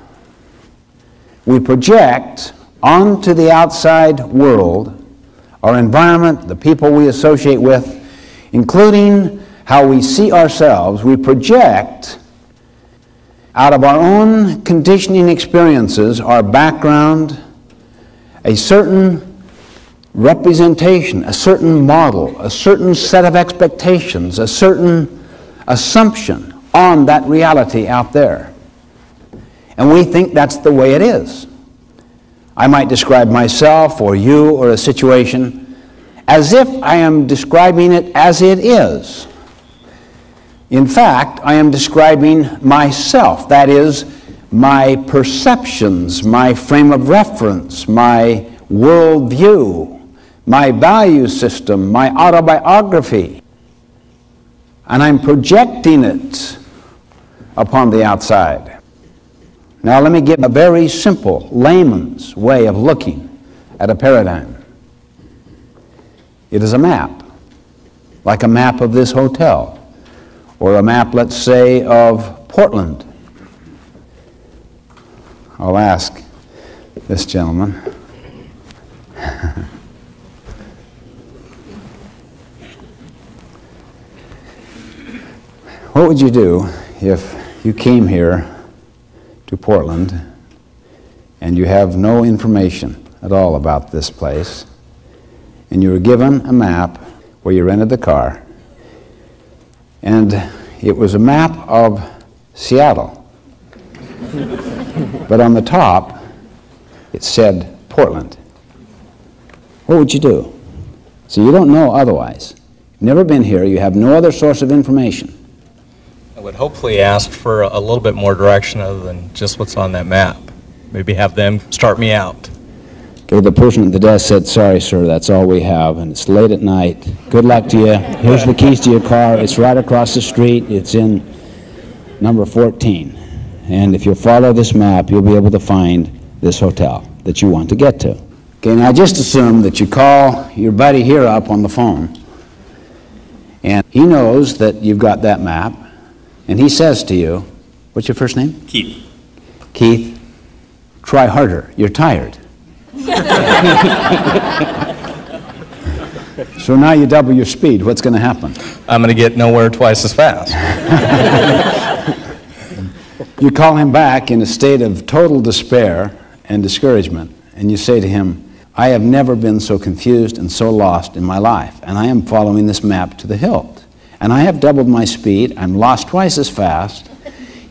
We project onto the outside world, our environment, the people we associate with, including how we see ourselves. We project out of our own conditioning experiences, our background, a certain representation, a certain model, a certain set of expectations, a certain assumption on that reality out there. And we think that's the way it is. I might describe myself or you or a situation as if I am describing it as it is. In fact, I am describing myself, that is, my perceptions, my frame of reference, my worldview, my value system, my autobiography, and I'm projecting it upon the outside. Now let me give a very simple layman's way of looking at a paradigm. It is a map, like a map of this hotel, or a map, let's say, of Portland. I'll ask this gentleman. What would you do if you came here to Portland and you have no information at all about this place, and you were given a map where you rented the car, and it was a map of Seattle, but on the top it said Portland? What would you do? So you don't know otherwise. You've never been here, you have no other source of information. I would hopefully ask for a little bit more direction other than just what's on that map. Maybe have them start me out. Okay, the person at the desk said, "Sorry, sir, that's all we have, and it's late at night. Good luck to you. Here's the keys to your car. It's right across the street. It's in number 14. And if you follow this map, you'll be able to find this hotel that you want to get to." Okay, now just assume that you call your buddy here up on the phone, and he knows that you've got that map, and he says to you, what's your first name? Keith. Keith, try harder. You're tired. So now you double your speed. What's going to happen? I'm going to get nowhere twice as fast. You call him back in a state of total despair and discouragement, and you say to him, "I have never been so confused and so lost in my life, and I am following this map to the hilt. And I have doubled my speed. I'm lost twice as fast."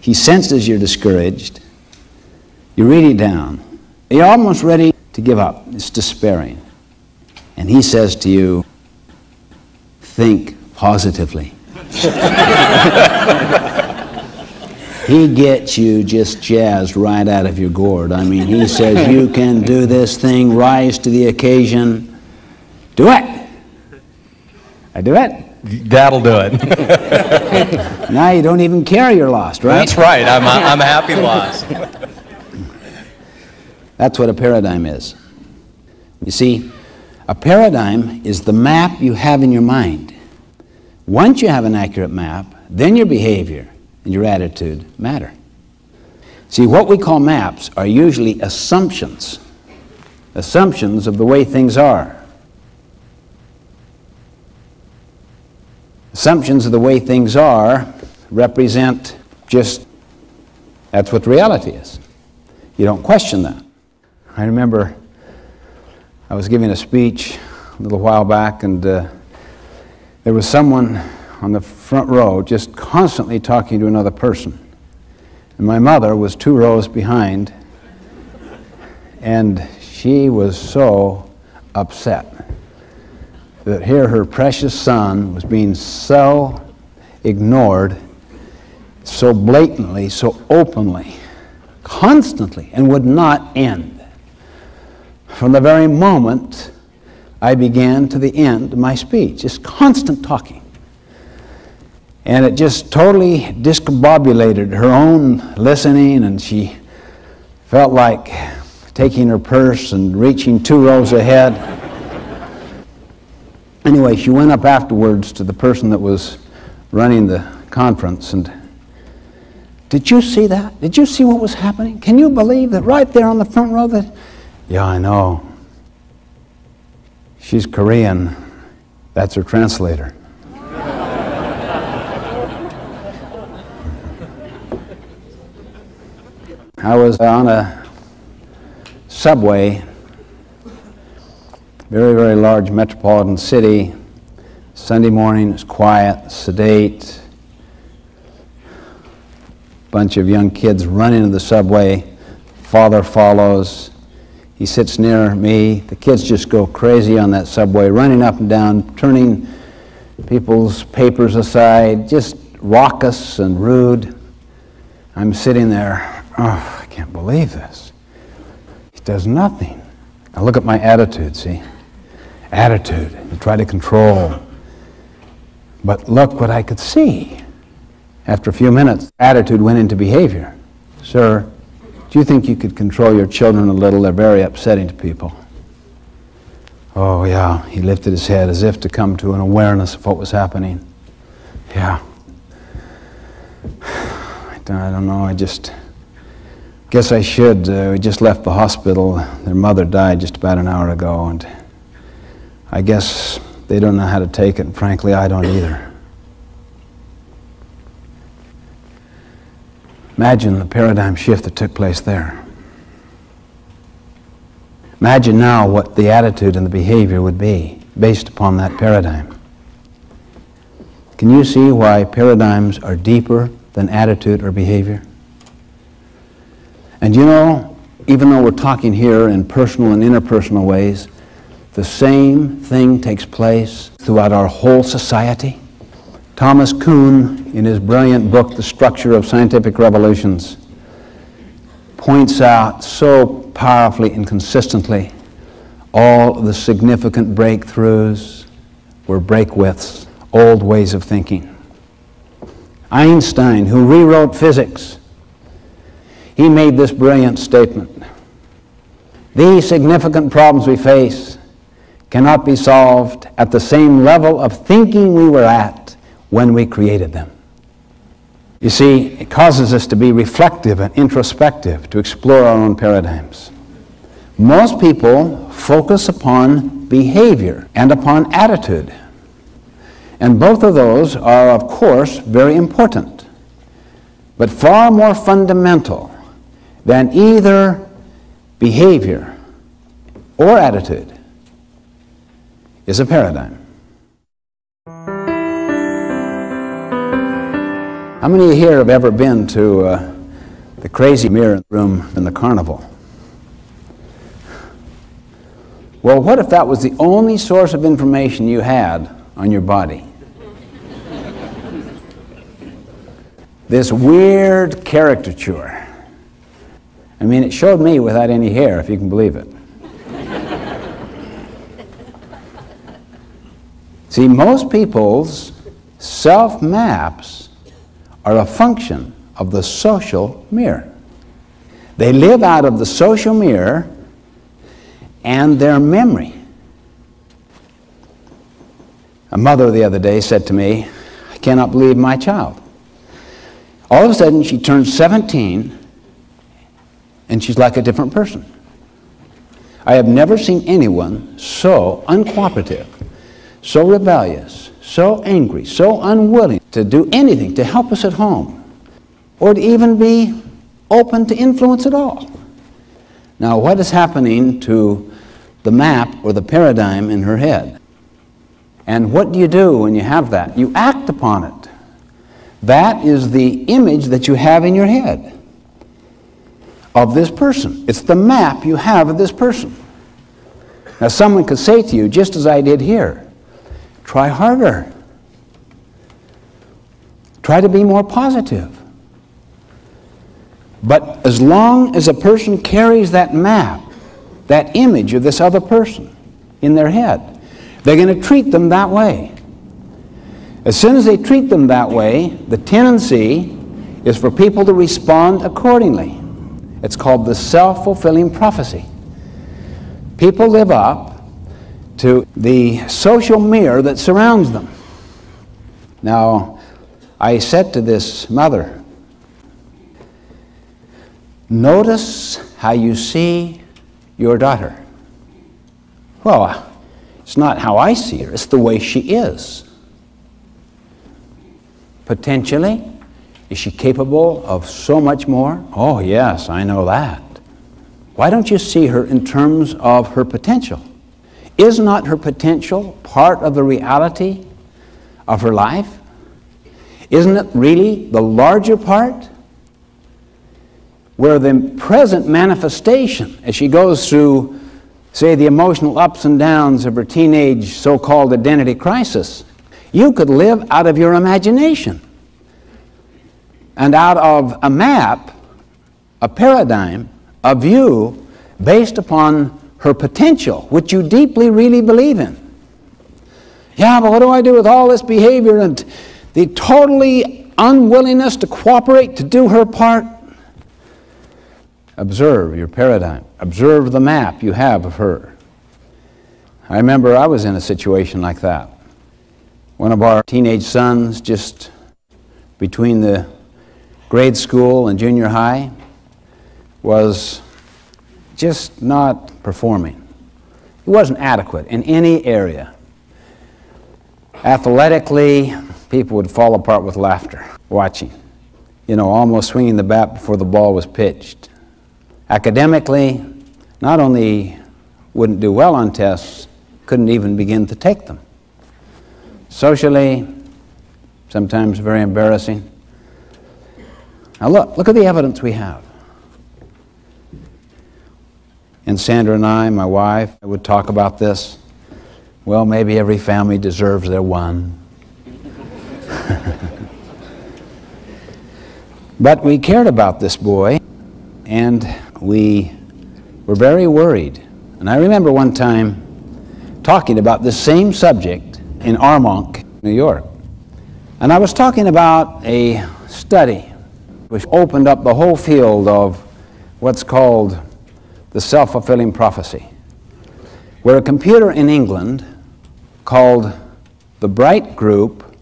He senses you're discouraged. You're really down. You're almost ready to give up. It's despairing. And he says to you, "Think positively." He gets you just jazzed right out of your gourd. I mean, he says, "You can do this thing, rise to the occasion. Do it." I do it. That'll do it. Now you don't even care you're lost, right? That's right. I'm happy lost. That's what a paradigm is. You see, a paradigm is the map you have in your mind. Once you have an accurate map, then your behavior and your attitude matter. See, what we call maps are usually assumptions of the way things are. Assumptions of the way things are represent just, that's what reality is. You don't question that. I remember I was giving a speech a little while back, and there was someone on the front row just constantly talking to another person. And my mother was 2 rows behind, and she was so upset that here her precious son was being so ignored, so blatantly, so openly, constantly, and would not end. From the very moment I began to the end of my speech, just constant talking. And it just totally discombobulated her own listening, and she felt like taking her purse and reaching 2 rows ahead. Anyway, she went up afterwards to the person that was running the conference, and, "Did you see that? Did you see what was happening? Can you believe that right there on the front row that..." "Yeah, I know. She's Korean. That's her translator." I was on a subway, very, very large metropolitan city. Sunday morning, it's quiet, sedate. Bunch of young kids run into the subway. Father follows. He sits near me. The kids just go crazy on that subway, running up and down, turning people's papers aside, just raucous and rude. I'm sitting there, oh, I can't believe this. He does nothing. Now look at my attitude, see? Attitude, to try to control. But look what I could see. After a few minutes, attitude went into behavior. Sir, do you think you could control your children a little? They're very upsetting to people. Oh, yeah. He lifted his head as if to come to an awareness of what was happening. Yeah. I don't know. I just guess I should. We just left the hospital. Their mother died just about an hour ago, and I guess they don't know how to take it, and frankly, I don't either. Imagine the paradigm shift that took place there. Imagine now what the attitude and the behavior would be based upon that paradigm. Can you see why paradigms are deeper than attitude or behavior? And you know, even though we're talking here in personal and interpersonal ways, the same thing takes place throughout our whole society. Thomas Kuhn, in his brilliant book, The Structure of Scientific Revolutions, points out so powerfully and consistently all the significant breakthroughs were breakwiths, old ways of thinking. Einstein, who rewrote physics, he made this brilliant statement: these significant problems we face cannot be solved at the same level of thinking we were at when we created them. You see, it causes us to be reflective and introspective, to explore our own paradigms. Most people focus upon behavior and upon attitude. And both of those are, of course, very important. But far more fundamental than either behavior or attitude is a paradigm. How many of you here have ever been to the crazy mirror room in the carnival? Well, what if that was the only source of information you had on your body? This weird caricature. I mean, it showed me without any hair, if you can believe it. See, most people's self-maps are a function of the social mirror. They live out of the social mirror and their memory. A mother the other day said to me, I cannot believe my child. All of a sudden she turned 17 and she's like a different person. I have never seen anyone so uncooperative, so rebellious, so angry, so unwilling to do anything to help us at home, or to even be open to influence at all. Now, what is happening to the map or the paradigm in her head? And what do you do when you have that? You act upon it. That is the image that you have in your head of this person. It's the map you have of this person. Now, someone could say to you, just as I did here, try harder. Try to be more positive. But as long as a person carries that map, that image of this other person in their head, they're going to treat them that way. As soon as they treat them that way, the tendency is for people to respond accordingly. It's called the self-fulfilling prophecy. People live up to the social mirror that surrounds them. Now, I said to this mother, notice how you see your daughter. Well, it's not how I see her, it's the way she is. Potentially, is she capable of so much more? Oh yes, I know that. Why don't you see her in terms of her potential? Is not her potential part of the reality of her life? Isn't it really the larger part? Where the present manifestation, as she goes through, say, the emotional ups and downs of her teenage so-called identity crisis, you could live out of your imagination. and out of a map, a paradigm, a view based upon her potential, which you deeply really believe in. Yeah, but what do I do with all this behavior and the totally unwillingness to cooperate, to do her part? Observe your paradigm. Observe the map you have of her. I remember I was in a situation like that. One of our teenage sons, just between the grade school and junior high, was just not performing. He wasn't adequate in any area. Athletically, people would fall apart with laughter watching. You know, almost swinging the bat before the ball was pitched. Academically, not only wouldn't do well on tests, couldn't even begin to take them. Socially, sometimes very embarrassing. Now look at the evidence we have. And Sandra and I, my wife, would talk about this. Well, maybe every family deserves their one. But we cared about this boy, and we were very worried. And I remember one time talking about this same subject in Armonk, New York. And I was talking about a study which opened up the whole field of what's called the self-fulfilling prophecy, where a computer in England called the bright group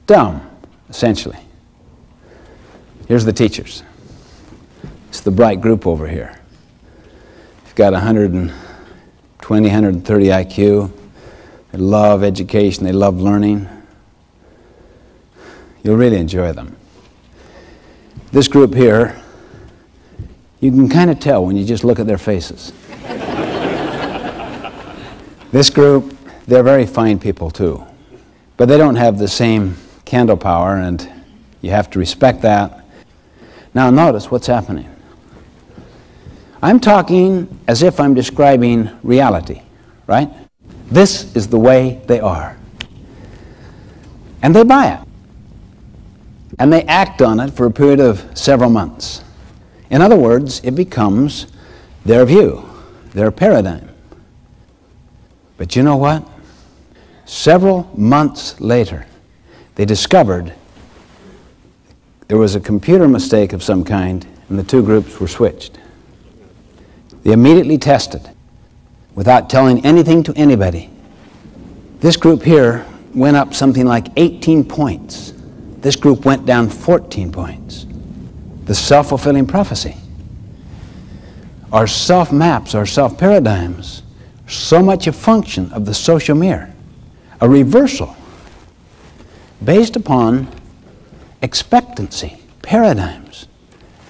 dumb, essentially. Here's the teachers. It's the bright group over here. You've got 120, 130 IQ. They love education. They love learning. You'll really enjoy them. This group here, you can kind of tell when you just look at their faces. This group, they're very fine people too. But they don't have the same candle power, and you have to respect that. Now notice what's happening. I'm talking as if I'm describing reality, right? This is the way they are. And they buy it. And they act on it for a period of several months. In other words, it becomes their view, their paradigm. But you know what? Several months later, they discovered there was a computer mistake of some kind, and the two groups were switched. They immediately tested, without telling anything to anybody. This group here went up something like 18 points. This group went down 14 points. The self-fulfilling prophecy. Our self-maps, our self-paradigms, so much a function of the social mirror, a reversal based upon expectancy, paradigms,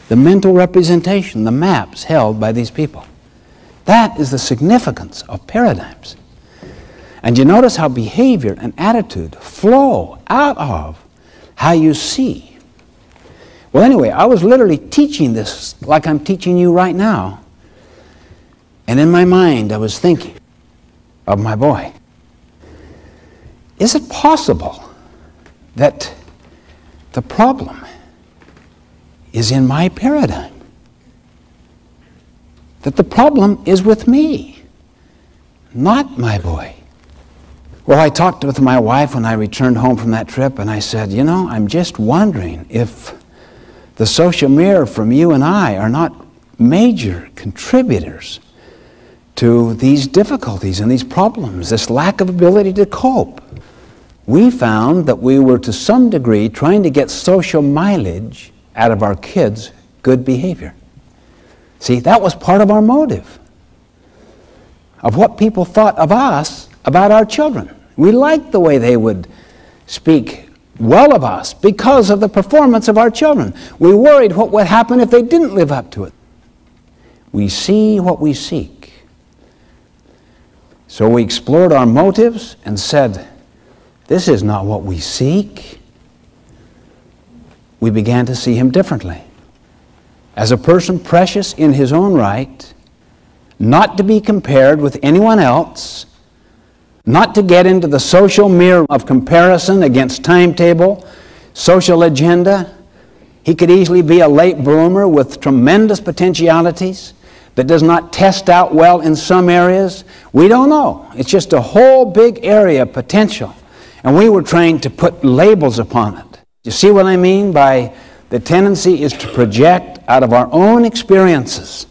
the mental representation, the maps held by these people. That is the significance of paradigms. And you notice how behavior and attitude flow out of how you see. Well, anyway, I was literally teaching this like I'm teaching you right now. And in my mind, I was thinking of my boy. Is it possible that the problem is in my paradigm? That the problem is with me, not my boy? Well, I talked with my wife when I returned home from that trip, and I said, you know, I'm just wondering if the social mirror from you and I are not major contributors to these difficulties and these problems, this lack of ability to cope. We found that we were to some degree trying to get social mileage out of our kids' good behavior. See, that was part of our motive, of what people thought of us about our children. We liked the way they would speak well of us because of the performance of our children. We worried what would happen if they didn't live up to it. We see what we seek. So we explored our motives and said, this is not what we seek. We began to see him differently. As a person precious in his own right, not to be compared with anyone else, not to get into the social mirror of comparison against timetable, social agenda. He could easily be a late bloomer with tremendous potentialities that does not test out well in some areas. We don't know. It's just a whole big area of potential. And we were trained to put labels upon it. You see what I mean by the tendency is to project out of our own experiences,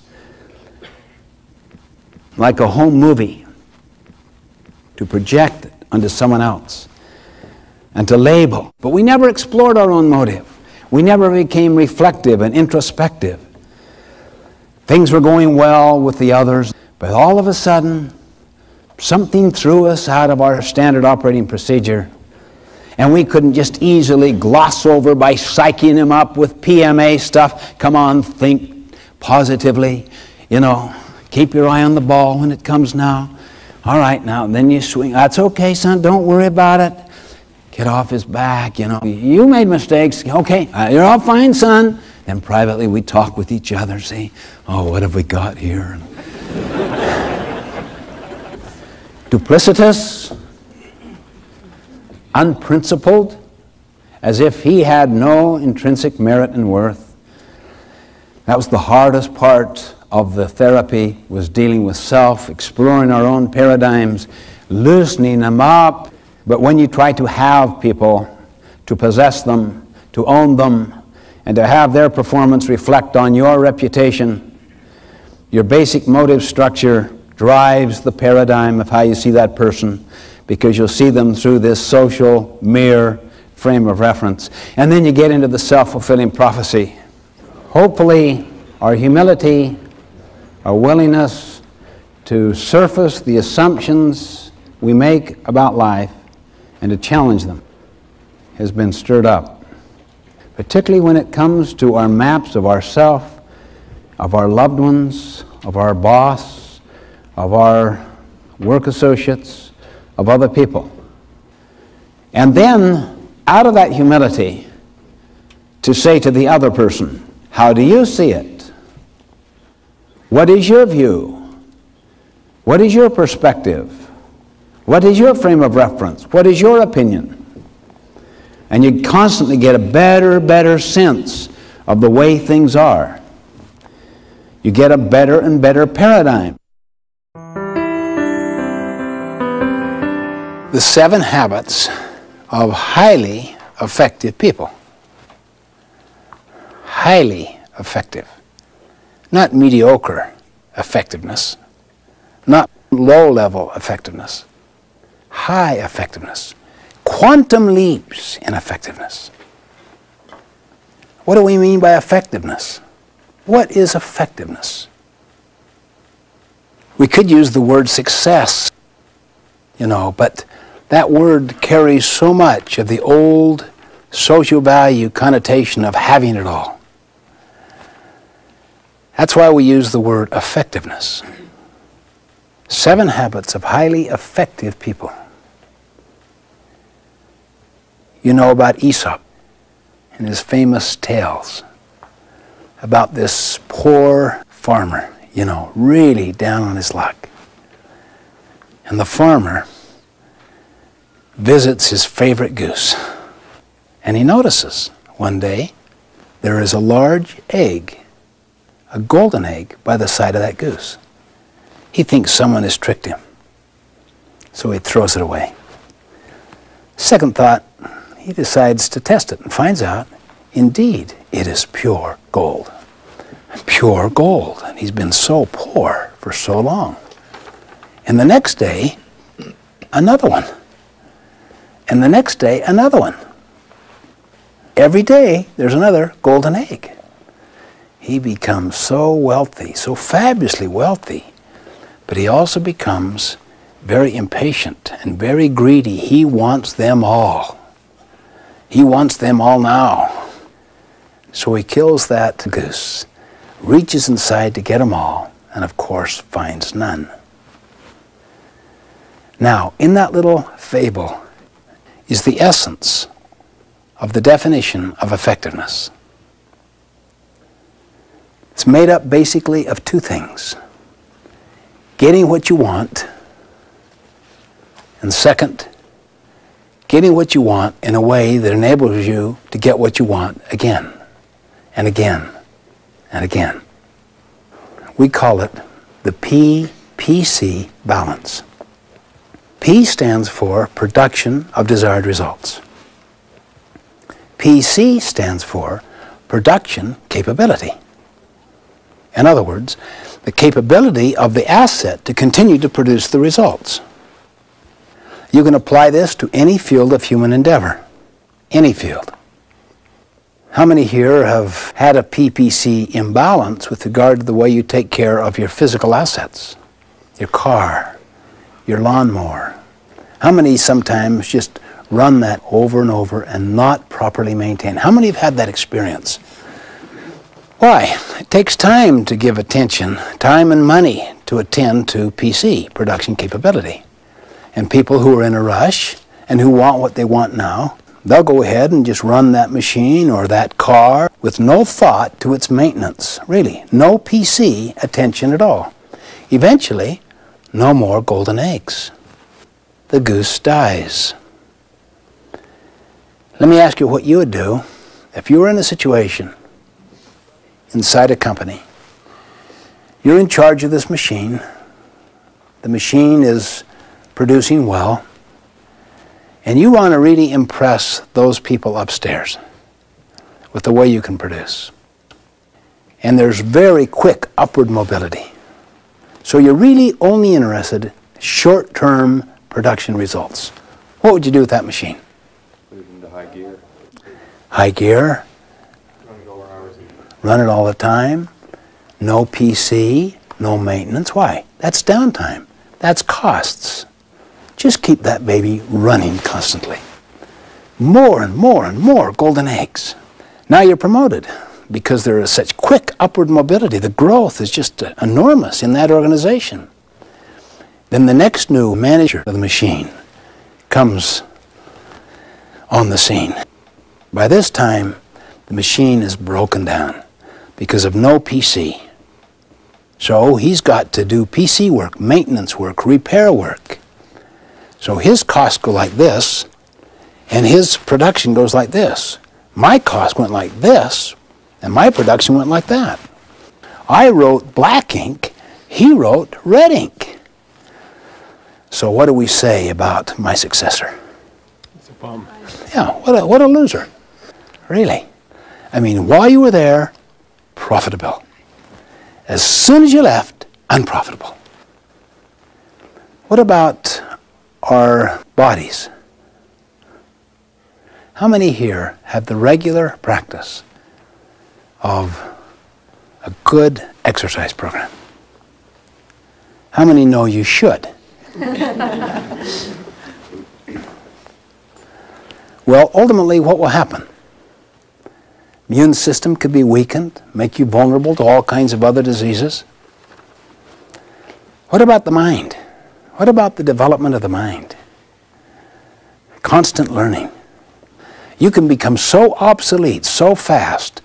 like a home movie, to project it onto someone else and to label. But we never explored our own motive. We never became reflective and introspective. Things were going well with the others, but all of a sudden, something threw us out of our standard operating procedure, and we couldn't just easily gloss over by psyching him up with PMA stuff. Come on, think positively, keep your eye on the ball when it comes now. All right, now, then you swing. That's okay, son, don't worry about it. Get off his back, You made mistakes. Okay, you're all fine, son. Then privately we talk with each other, see, oh, what have we got here? Duplicitous, unprincipled, as if he had no intrinsic merit and worth. That was the hardest part of the therapy, was dealing with self, exploring our own paradigms, loosening them up. But when you try to have people, to possess them, to own them, and to have their performance reflect on your reputation, your basic motive structure drives the paradigm of how you see that person, because you'll see them through this social mirror frame of reference. And then you get into the self-fulfilling prophecy. Hopefully, our humility, our willingness to surface the assumptions we make about life and to challenge them has been stirred up. Particularly when it comes to our maps of ourself, of our loved ones, of our boss, of our work associates, of other people. And then, out of that humility, to say to the other person, how do you see it? What is your view? What is your perspective? What is your frame of reference? What is your opinion? And you constantly get a better sense of the way things are. You get a better and better paradigm. The 7 habits of highly effective people. Highly effective. Not mediocre effectiveness. Not low-level effectiveness. High effectiveness. Quantum leaps in effectiveness. What do we mean by effectiveness? What is effectiveness? We could use the word success, but that word carries so much of the old social value connotation of having it all. That's why we use the word effectiveness. 7 habits of highly effective people. You know about Aesop and his famous tales about this poor farmer, really down on his luck. And the farmer visits his favorite goose. And he notices one day there is a large egg, a golden egg, by the side of that goose. He thinks someone has tricked him. So he throws it away. Second thought, he decides to test it and finds out, indeed, it is pure gold. Pure gold. And he's been so poor for so long. And the next day, another one. And the next day, another one. Every day, there's another golden egg. He becomes so wealthy, so fabulously wealthy, but he also becomes very impatient and very greedy. He wants them all. He wants them all now. So he kills that goose, reaches inside to get them all, and of course finds none. Now, in that little fable is the essence of the definition of effectiveness. It's made up basically of 2 things. Getting what you want, and second, getting what you want in a way that enables you to get what you want again and again and again. We call it the PPC balance. P stands for production of desired results. PC stands for production capability. In other words, the capability of the asset to continue to produce the results. You can apply this to any field of human endeavor, any field. How many here have had a PPC imbalance with regard to the way you take care of your physical assets? Your car, your lawnmower. How many sometimes just run that over and over and not properly maintain? How many have had that experience? Why? It takes time to give attention, time and money to attend to PC, production capability. And people who are in a rush and who want what they want now, they'll go ahead and just run that machine or that car with no thought to its maintenance, really. No PC attention at all. Eventually, no more golden eggs. The goose dies. Let me ask you what you would do if you were in a situation inside a company. You're in charge of this machine. The machine is producing well, and you want to really impress those people upstairs with the way you can produce. And there's very quick upward mobility. So you're really only interested in short-term production results. What would you do with that machine? Put it into high gear. High gear. Run it over hours. Run it all the time. No PC, no maintenance. Why? That's downtime. That's costs. Just keep that baby running constantly. More and more and more golden eggs. Now you're promoted because there is such quick upward mobility. The growth is just enormous in that organization. Then the next new manager of the machine comes on the scene. By this time, the machine is broken down because of no PC. So he's got to do PC work, maintenance work, repair work. So his costs go like this, and his production goes like this. My cost went like this, and my production went like that. I wrote black ink, he wrote red ink. So what do we say about my successor? It's a bum. Yeah, what a loser. Really. I mean, while you were there, profitable. As soon as you left, unprofitable. What about our bodies? How many here have the regular practice of a good exercise program? How many know you should? Well, ultimately, what will happen? Immune system could be weakened, make you vulnerable to all kinds of other diseases. What about the mind? What about the development of the mind? Constant learning. You can become so obsolete so fast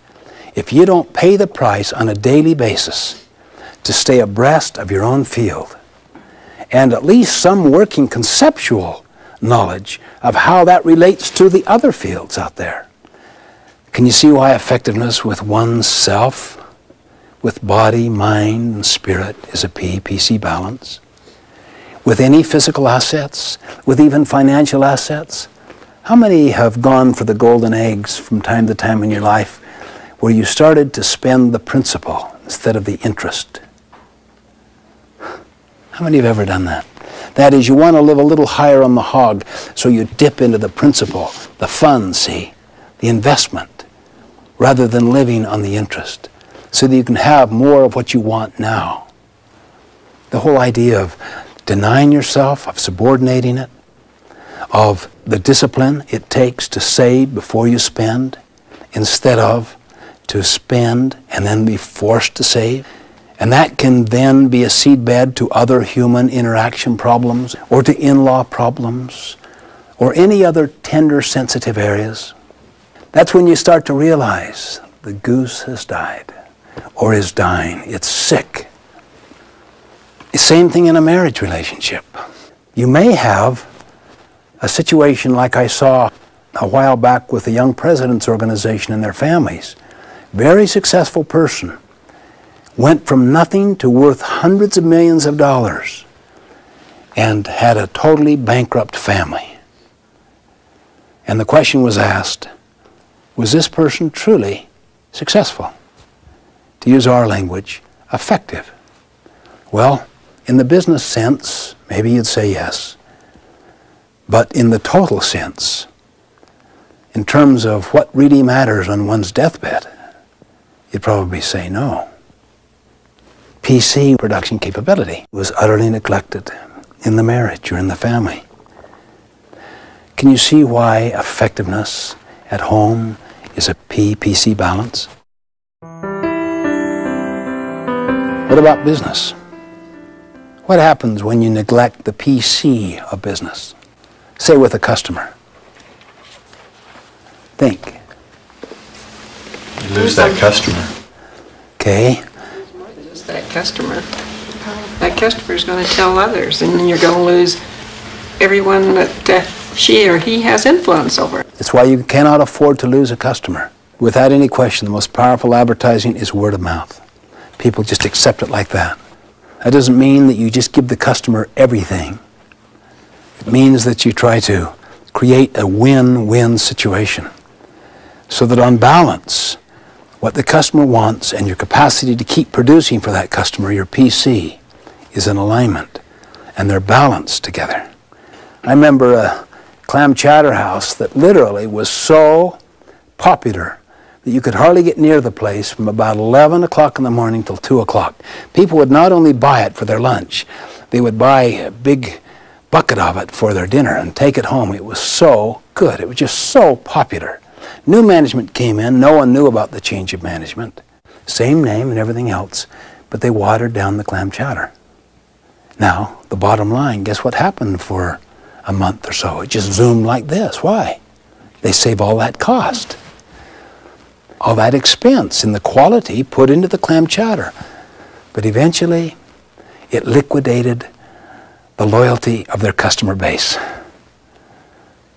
if you don't pay the price on a daily basis to stay abreast of your own field and at least some working conceptual knowledge of how that relates to the other fields out there. Can you see why effectiveness with oneself, with body, mind, and spirit is a PC balance? With any physical assets, with even financial assets? How many have gone for the golden eggs from time to time in your life where you started to spend the principal instead of the interest? How many have ever done that? That is, you want to live a little higher on the hog, so you dip into the principal, the fun, see, the investment, rather than living on the interest, so that you can have more of what you want now. The whole idea of denying yourself, of subordinating it, of the discipline it takes to save before you spend, instead of to spend and then be forced to save. And that can then be a seedbed to other human interaction problems, or to in-law problems, or any other tender, sensitive areas. That's when you start to realize the goose has died, or is dying. It's sick. The same thing in a marriage relationship. You may have A situation like I saw a while back with the Young Presidents Organization and their families. Very successful person. Went from nothing to worth hundreds of millions of dollars and had a totally bankrupt family. And the question was asked, was this person truly successful? To use our language, effective? Well, in the business sense, maybe you'd say yes. But in the total sense, in terms of what really matters on one's deathbed, you'd probably say no. PC production capability was utterly neglected in the marriage or in the family. Can you see why effectiveness at home is a PC balance? What about business? What happens when you neglect the PC of business? Say with a customer. Think. You lose that customer. Okay. More than just that customer. That customer is going to tell others, and then you're going to lose everyone that she or he has influence over. It's why you cannot afford to lose a customer. Without any question, the most powerful advertising is word of mouth. People just accept it like that. That doesn't mean that you just give the customer everything. It means that you try to create a win-win situation so that on balance, what the customer wants and your capacity to keep producing for that customer, your PC, is in alignment and they're balanced together. I remember a clam chowder house that literally was so popular that you could hardly get near the place from about 11 o'clock in the morning till 2 o'clock. People would not only buy it for their lunch, they would buy a big bucket of it for their dinner and take it home. It was so good. It was just so popular. New management came in. No one knew about the change of management. Same name and everything else, but they watered down the clam chowder. Now, the bottom line, guess what happened for a month or so? It just zoomed like this. Why? They save all that cost, all that expense in the quality put into the clam chowder. But eventually, it liquidated the loyalty of their customer base.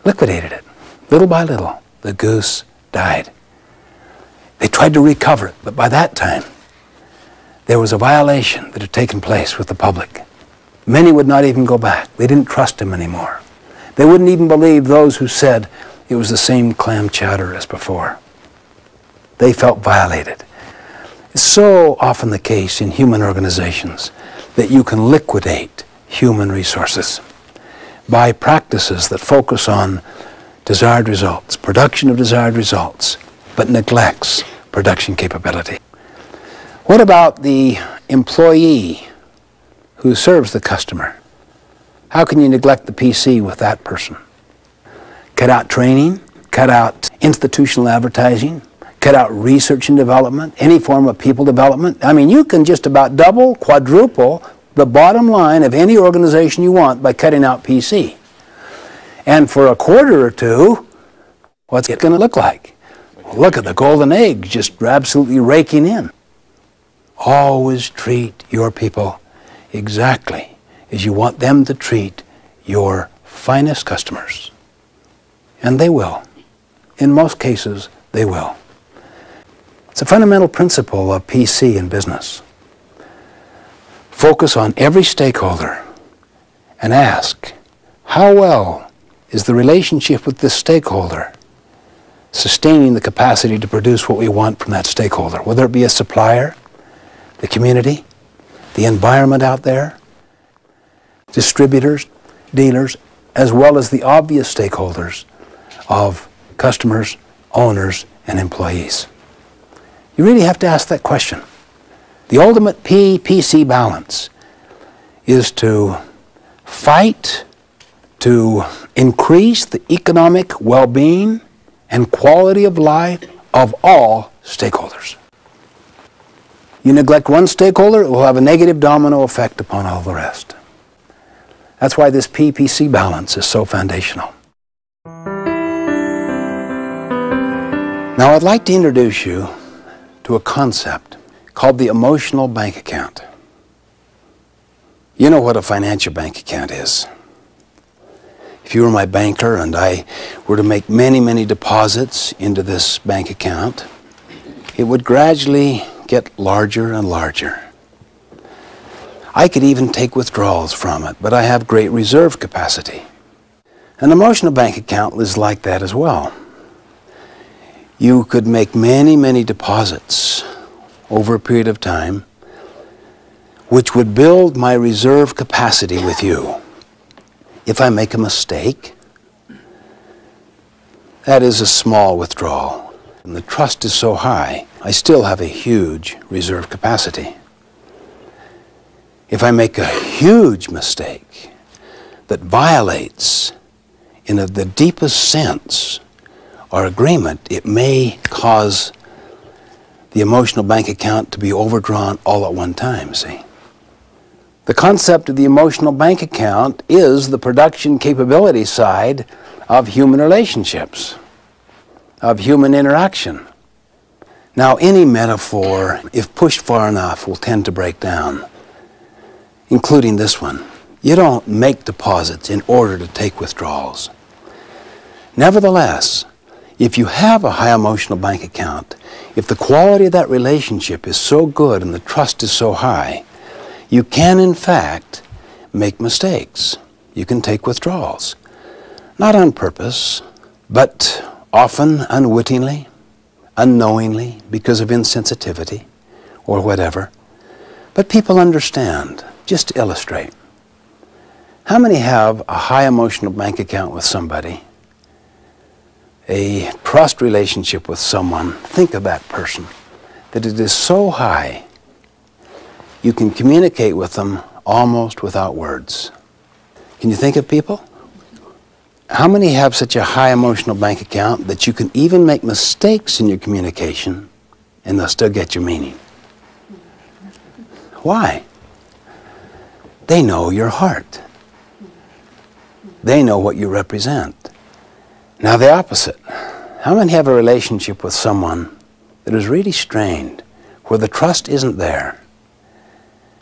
Liquidated it, little by little. The goose died. They tried to recover it, but by that time, there was a violation that had taken place with the public. Many would not even go back. They didn't trust him anymore. They wouldn't even believe those who said it was the same clam chowder as before. They felt violated. It's so often the case in human organizations that you can liquidate human resources by practices that focus on desired results, production of desired results, but neglects production capability. What about the employee who serves the customer? How can you neglect the PC with that person? Cut out training, cut out institutional advertising, cut out research and development, any form of people development. I mean, you can just about double, quadruple the bottom line of any organization you want by cutting out PC. And for a quarter or two, what's it going to look like? Look at the golden egg just absolutely raking in. Always treat your people exactly as you want them to treat your finest customers. And they will. In most cases, they will. It's a fundamental principle of PC in business. Focus on every stakeholder and ask, how well is the relationship with this stakeholder sustaining the capacity to produce what we want from that stakeholder, whether it be a supplier, the community, the environment out there, distributors, dealers, as well as the obvious stakeholders of customers, owners, and employees. You really have to ask that question. The ultimate PC balance is to fight to increase the economic well-being and quality of life of all stakeholders. You neglect one stakeholder, it will have a negative domino effect upon all the rest. That's why this PC balance is so foundational. Now I'd like to introduce you to a concept called the emotional bank account. You know what a financial bank account is. If you were my banker and I were to make many, many deposits into this bank account, it would gradually get larger and larger. I could even take withdrawals from it, but I have great reserve capacity. An emotional bank account is like that as well. You could make many, many deposits over a period of time, which would build my reserve capacity with you. If I make a mistake, that is a small withdrawal, and the trust is so high, I still have a huge reserve capacity. If I make a huge mistake that violates, in the deepest sense, our agreement, it may cause the emotional bank account to be overdrawn all at one time, see? The concept of the emotional bank account is the production capability side of human relationships, of human interaction. Now, any metaphor, if pushed far enough, will tend to break down, including this one. You don't make deposits in order to take withdrawals. Nevertheless, if you have a high emotional bank account, if the quality of that relationship is so good and the trust is so high, you can, in fact, make mistakes. You can take withdrawals. Not on purpose, but often unwittingly, unknowingly, because of insensitivity or whatever. But people understand. Just to illustrate, how many have a high emotional bank account with somebody, a trust relationship with someone? Think of that person, that it is so high you can communicate with them almost without words. Can you think of people? How many have such a high emotional bank account that you can even make mistakes in your communication and they'll still get your meaning? Why? They know your heart. They know what you represent. Now the opposite. How many have a relationship with someone that is really strained, where the trust isn't there,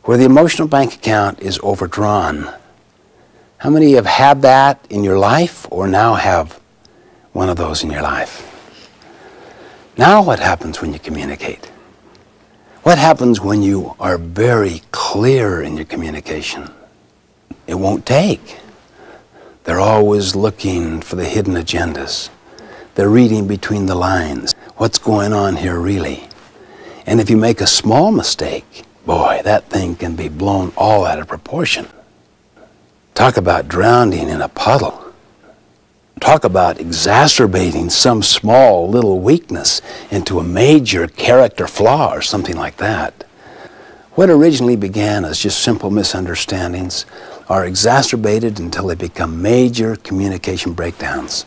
where the emotional bank account is overdrawn? How many have had that in your life or now have one of those in your life? Now what happens when you communicate? What happens when you are very clear in your communication? It won't take. They're always looking for the hidden agendas. They're reading between the lines. What's going on here really? And if you make a small mistake, boy, that thing can be blown all out of proportion. Talk about drowning in a puddle. Talk about exacerbating some small little weakness into a major character flaw or something like that. What originally began as just simple misunderstandings are exacerbated until they become major communication breakdowns.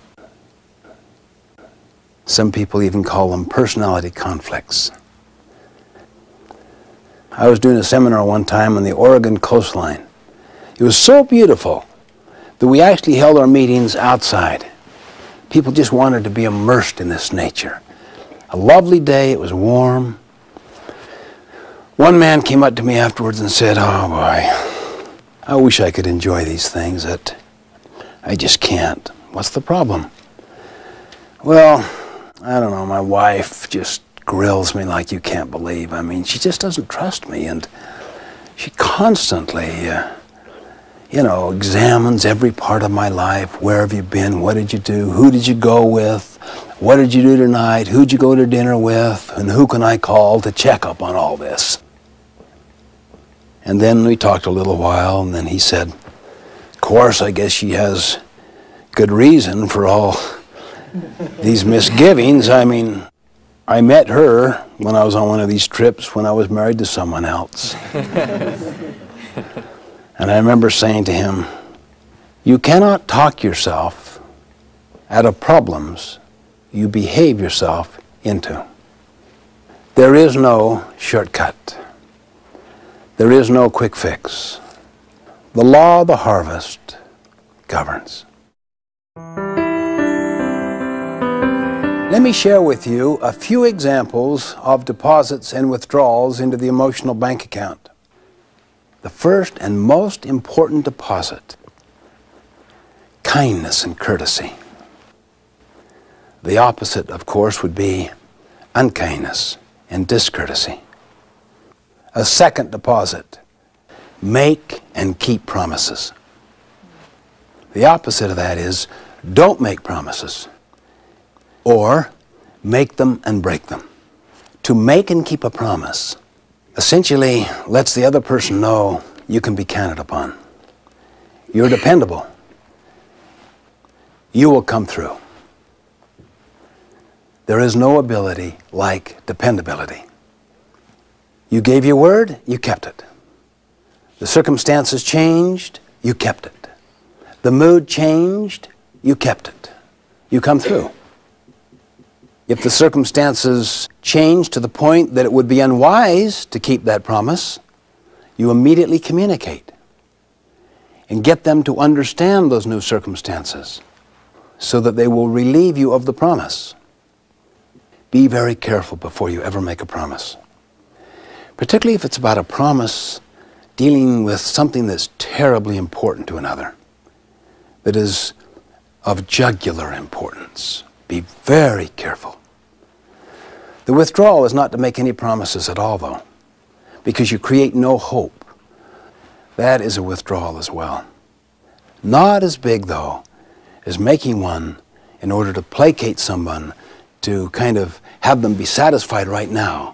Some people even call them personality conflicts. I was doing a seminar one time on the Oregon coastline. It was so beautiful that we actually held our meetings outside. People just wanted to be immersed in this nature. A lovely day, it was warm. One man came up to me afterwards and said, "Oh boy, I wish I could enjoy these things, that I just can't." "What's the problem?" "Well, I don't know, my wife just grills me like you can't believe. I mean, she just doesn't trust me, and she constantly examines every part of my life. Where have you been? What did you do? Who did you go with? What did you do tonight? Who'd you go to dinner with? And who can I call to check up on all this?" And then we talked a little while, and then he said, "Of course, I guess she has good reason for all these misgivings. I mean, I met her when I was on one of these trips when I was married to someone else." And I remember saying to him, "You cannot talk yourself out of problems you behave yourself into. There is no shortcut. There is no quick fix. The law of the harvest governs." Let me share with you a few examples of deposits and withdrawals into the emotional bank account. The first and most important deposit kindness and courtesy. The opposite, of course, would be unkindness and discourtesy. A second deposit, make and keep promises. The opposite of that is don't make promises, or make them and break them. To make and keep a promise essentially lets the other person know you can be counted upon. You're dependable. You will come through. There is no ability like dependability. You gave your word, you kept it. The circumstances changed, you kept it. The mood changed, you kept it. You come through. If the circumstances change to the point that it would be unwise to keep that promise, you immediately communicate and get them to understand those new circumstances so that they will relieve you of the promise. Be very careful before you ever make a promise, particularly if it's about a promise dealing with something that's terribly important to another, that is of jugular importance. Be very careful. The withdrawal is not to make any promises at all, though, because you create no hope. That is a withdrawal as well. Not as big, though, as making one in order to placate someone, to kind of have them be satisfied right now,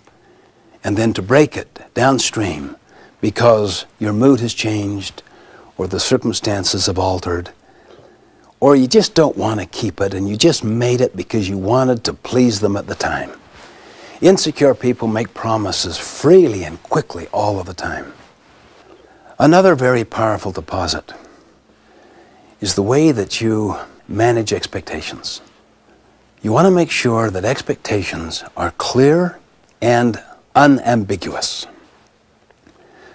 and then to break it downstream because your mood has changed or the circumstances have altered, or you just don't want to keep it and you just made it because you wanted to please them at the time. Insecure people make promises freely and quickly all of the time. Another very powerful deposit is the way that you manage expectations. You want to make sure that expectations are clear and unambiguous.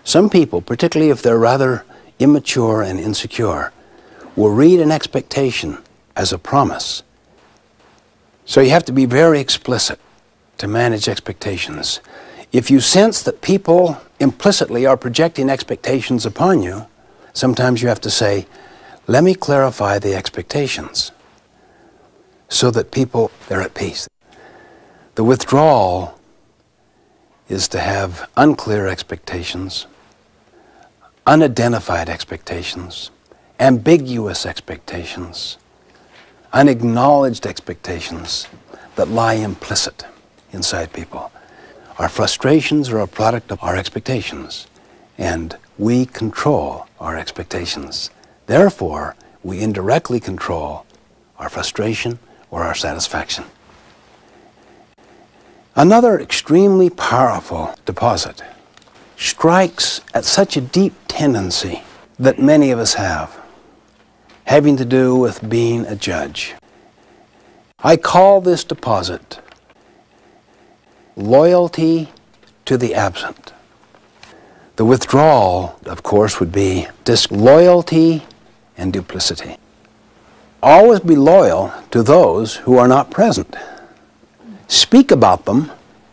Some people, particularly if they're rather immature and insecure, will read an expectation as a promise. So you have to be very explicit to manage expectations. If you sense that people implicitly are projecting expectations upon you, sometimes you have to say, let me clarify the expectations so that people, they're at peace. The withdrawal is to have unclear expectations, unidentified expectations, ambiguous expectations, unacknowledged expectations that lie implicit inside people. Our frustrations are a product of our expectations, and we control our expectations. Therefore, we indirectly control our frustration or our satisfaction. Another extremely powerful deposit strikes at such a deep tendency that many of us have, having to do with being a judge. I call this deposit loyalty to the absent. The withdrawal, of course, would be disloyalty and duplicity. Always be loyal to those who are not present. Speak about them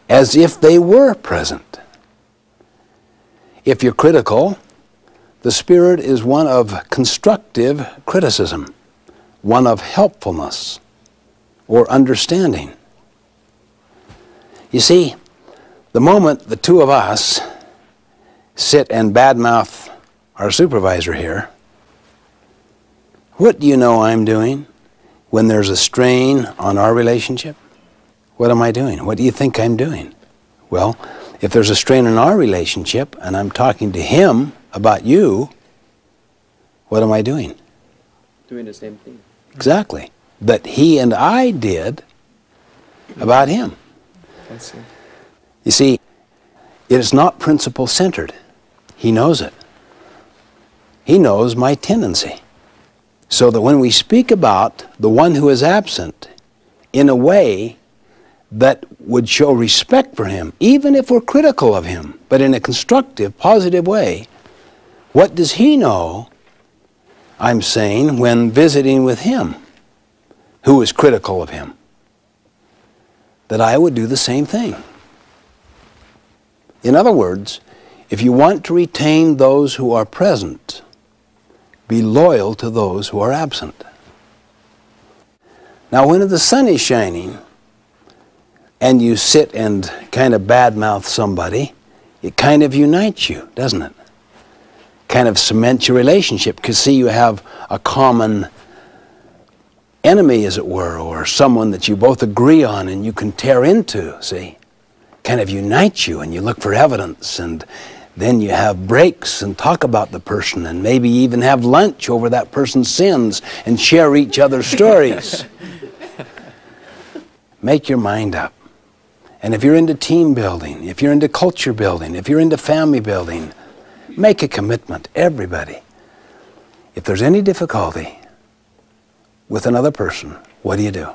as if they were present. If you're critical, the spirit is one of constructive criticism, one of helpfulness or understanding. You see, the moment the two of us sit and badmouth our supervisor here, what do you know I'm doing when there's a strain on our relationship? What am I doing? What do you think I'm doing? Well, if there's a strain in our relationship and I'm talking to him about you, what am I doing? Doing the same thing. Exactly. That he and I did about him. I see. You see, it is not principle-centered. He knows it. He knows my tendency. So that when we speak about the one who is absent in a way that would show respect for him, even if we're critical of him, but in a constructive, positive way, what does he know I'm saying when visiting with him, who is critical of him? That I would do the same thing. In other words, if you want to retain those who are present, be loyal to those who are absent. Now, when the sun is shining and you sit and kind of badmouth somebody, it kind of unites you, doesn't it? Kind of cements your relationship, because see, you have a common enemy, as it were, or someone that you both agree on and you can tear into, see? Kind of unites you, and you look for evidence, and then you have breaks and talk about the person, and maybe even have lunch over that person's sins and share each other's stories. Make your mind up. And if you're into team building, if you're into culture building, if you're into family building, make a commitment, everybody. If there's any difficulty with another person, what do?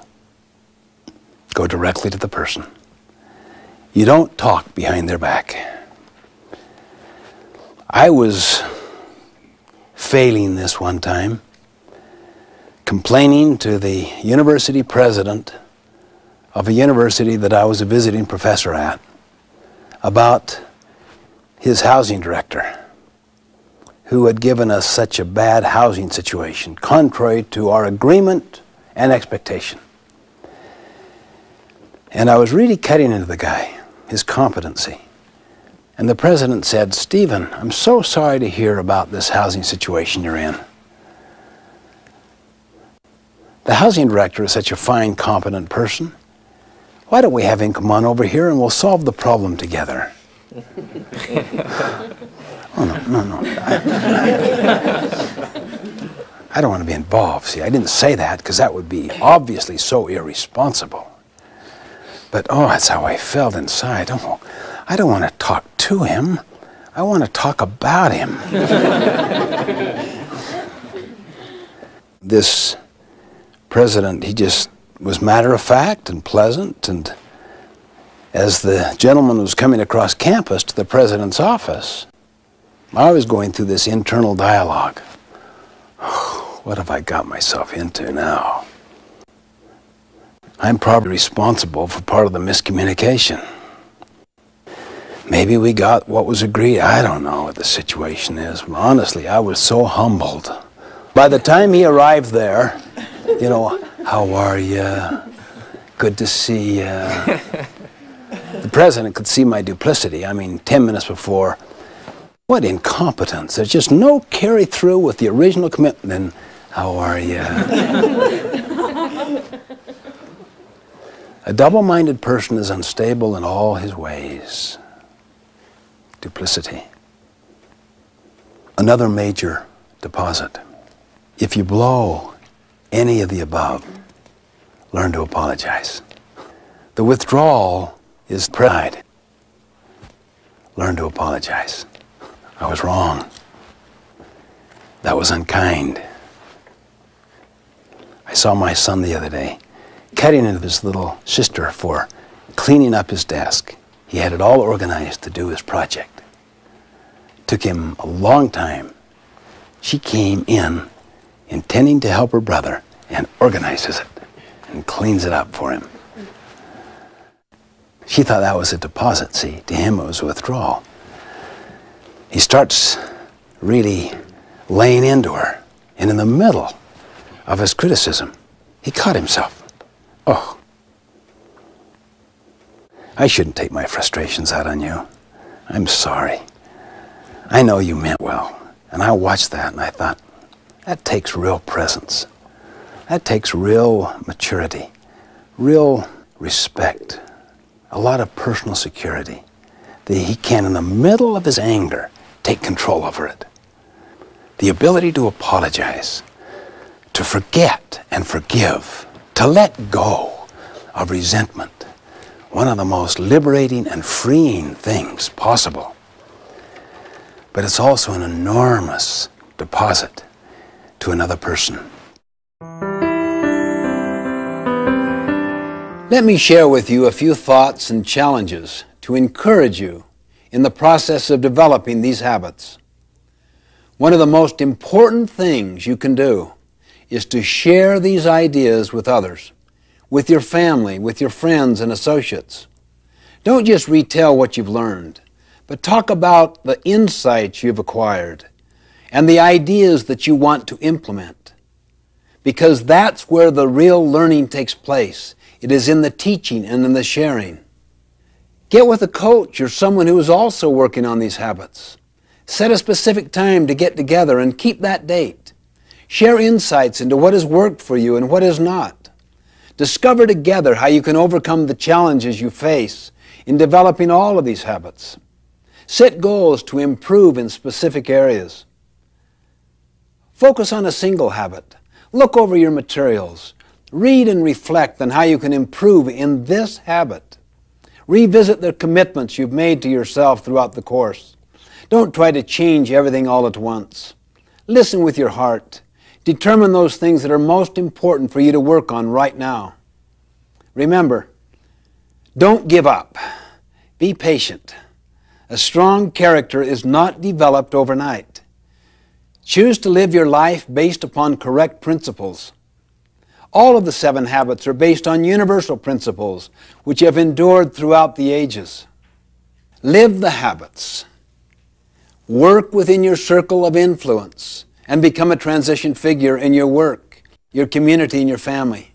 Go directly to the person. You don't talk behind their back. I was failing this one time, complaining to the university president of a university that I was a visiting professor at about his housing director, who had given us such a bad housing situation, contrary to our agreement and expectation. And I was really cutting into the guy, his competency. And the president said, "Stephen, I'm so sorry to hear about this housing situation you're in. The housing director is such a fine, competent person. Why don't we have him come on over here and we'll solve the problem together?" Oh, no. I don't want to be involved. See, I didn't say that because that would be obviously so irresponsible. But, oh, that's how I felt inside. Oh, I don't want to talk to him. I want to talk about him. This president, he just was matter-of-fact and pleasant, and as the gentleman was coming across campus to the president's office, I was going through this internal dialogue. What have I got myself into now? I'm probably responsible for part of the miscommunication. Maybe we got what was agreed. I don't know what the situation is. Honestly, I was so humbled. By the time he arrived there, you know, "How are you? Good to see you." The president could see my duplicity. I mean, 10 minutes before, what incompetence. There's just no carry through with the original commitment. And, "How are you?" A double-minded person is unstable in all his ways. Duplicity. Another major deposit. If you blow any of the above, learn to apologize. The withdrawal is pride. Learn to apologize. I was wrong. That was unkind. I saw my son the other day cutting into his little sister for cleaning up his desk. He had it all organized to do his project. Took him a long time. She came in intending to help her brother and organizes it and cleans it up for him. She thought that was a deposit, see. To him it was a withdrawal. He starts really laying into her, and in the middle of his criticism, he caught himself. Oh, I shouldn't take my frustrations out on you. I'm sorry. I know you meant well. And I watched that and I thought, that takes real presence. That takes real maturity, real respect, a lot of personal security, that he can, in the middle of his anger, take control over it. The ability to apologize, to forget and forgive, to let go of resentment, one of the most liberating and freeing things possible. But it's also an enormous deposit to another person. Let me share with you a few thoughts and challenges to encourage you in the process of developing these habits. One of the most important things you can do is to share these ideas with others, with your family, with your friends and associates. Don't just retell what you've learned, but talk about the insights you've acquired and the ideas that you want to implement. because that's where the real learning takes place. It is in the teaching and in the sharing. Get with a coach or someone who is also working on these habits. Set a specific time to get together and keep that date. Share insights into what has worked for you and what has not. Discover together how you can overcome the challenges you face in developing all of these habits. Set goals to improve in specific areas. Focus on a single habit. Look over your materials. Read and reflect on how you can improve in this habit. Revisit the commitments you've made to yourself throughout the course. Don't try to change everything all at once. Listen with your heart. Determine those things that are most important for you to work on right now. Remember, don't give up. Be patient. A strong character is not developed overnight. Choose to live your life based upon correct principles. All of the 7 habits are based on universal principles which have endured throughout the ages. Live the habits. Work within your circle of influence and become a transition figure in your work, your community, and your family.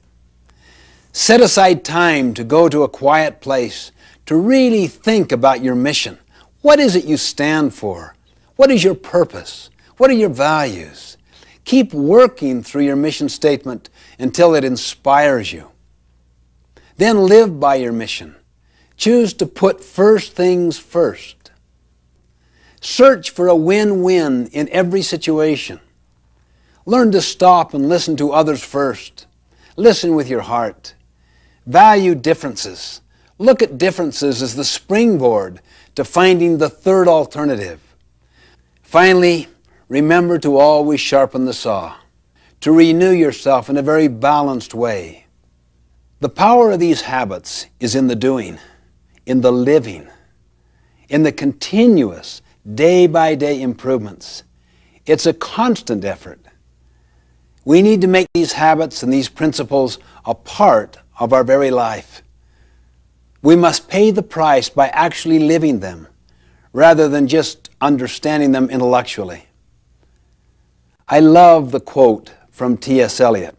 Set aside time to go to a quiet place to really think about your mission. What is it you stand for? What is your purpose? What are your values? Keep working through your mission statement until it inspires you. Then live by your mission. Choose to put first things first. Search for a win-win in every situation. Learn to stop and listen to others first. Listen with your heart. Value differences. Look at differences as the springboard to finding the third alternative. Finally, remember to always sharpen the saw, to renew yourself in a very balanced way. The power of these habits is in the doing, in the living, in the continuous day-by-day improvements. It's a constant effort. We need to make these habits and these principles a part of our very life. We must pay the price by actually living them, rather than just understanding them intellectually. I love the quote from T.S. Eliot.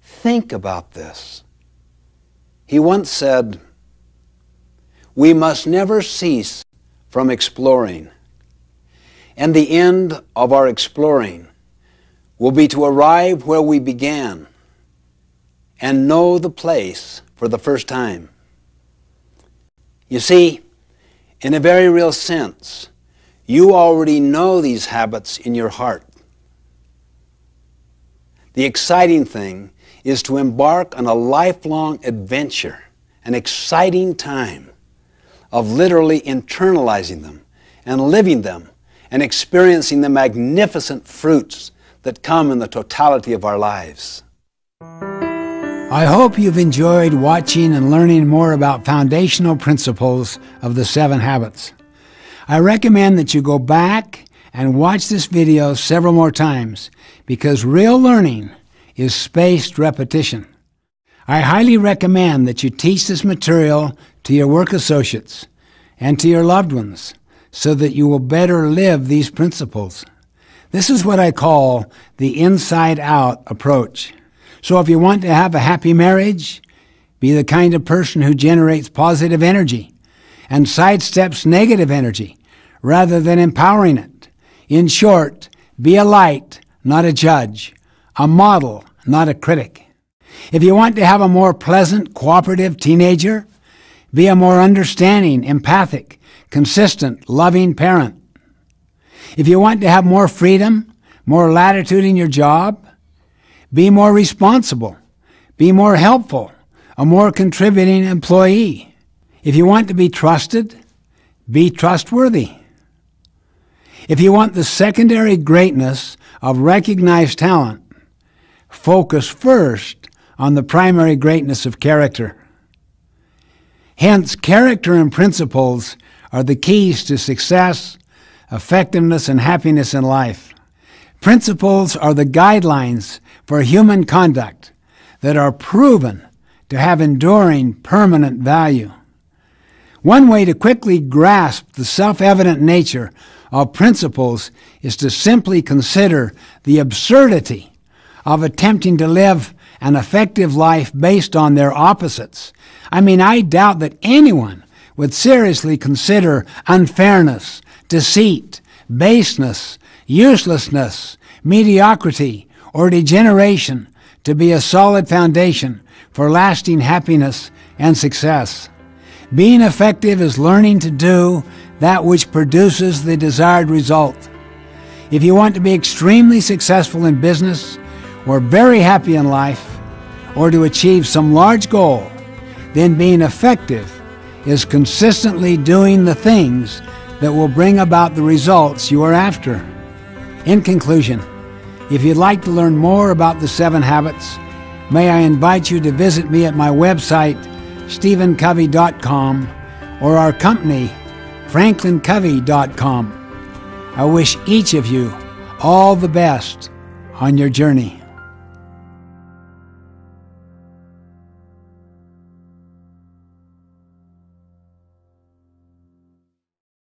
Think about this. He once said, "We must never cease from exploring, and the end of our exploring will be to arrive where we began and know the place for the first time." You see, in a very real sense, you already know these habits in your heart. The exciting thing is to embark on a lifelong adventure, an exciting time of literally internalizing them and living them and experiencing the magnificent fruits that come in the totality of our lives. I hope you've enjoyed watching and learning more about foundational principles of the 7 habits. I recommend that you go back and watch this video several more times, because real learning is spaced repetition. I highly recommend that you teach this material to your work associates and to your loved ones so that you will better live these principles. This is what I call the inside-out approach. So if you want to have a happy marriage, be the kind of person who generates positive energy and sidesteps negative energy rather than empowering it. In short, be a light, not a judge, a model, not a critic. If you want to have a more pleasant, cooperative teenager, be a more understanding, empathic, consistent, loving parent. If you want to have more freedom, more latitude in your job, be more responsible, be more helpful, a more contributing employee. If you want to be trusted, be trustworthy. If you want the secondary greatness of recognized talent, focus first on the primary greatness of character. Hence, character and principles are the keys to success, effectiveness, and happiness in life. Principles are the guidelines for human conduct that are proven to have enduring, permanent value. One way to quickly grasp the self-evident nature of principles is to simply consider the absurdity of attempting to live an effective life based on their opposites. I mean, I doubt that anyone would seriously consider unfairness, deceit, baseness, uselessness, mediocrity, or degeneration to be a solid foundation for lasting happiness and success. Being effective is learning to do that which produces the desired result. If you want to be extremely successful in business, or very happy in life, or to achieve some large goal, then being effective is consistently doing the things that will bring about the results you are after. In conclusion, if you'd like to learn more about the 7 habits, may I invite you to visit me at my website, stephencovey.com, or our company, franklincovey.com. I wish each of you all the best on your journey.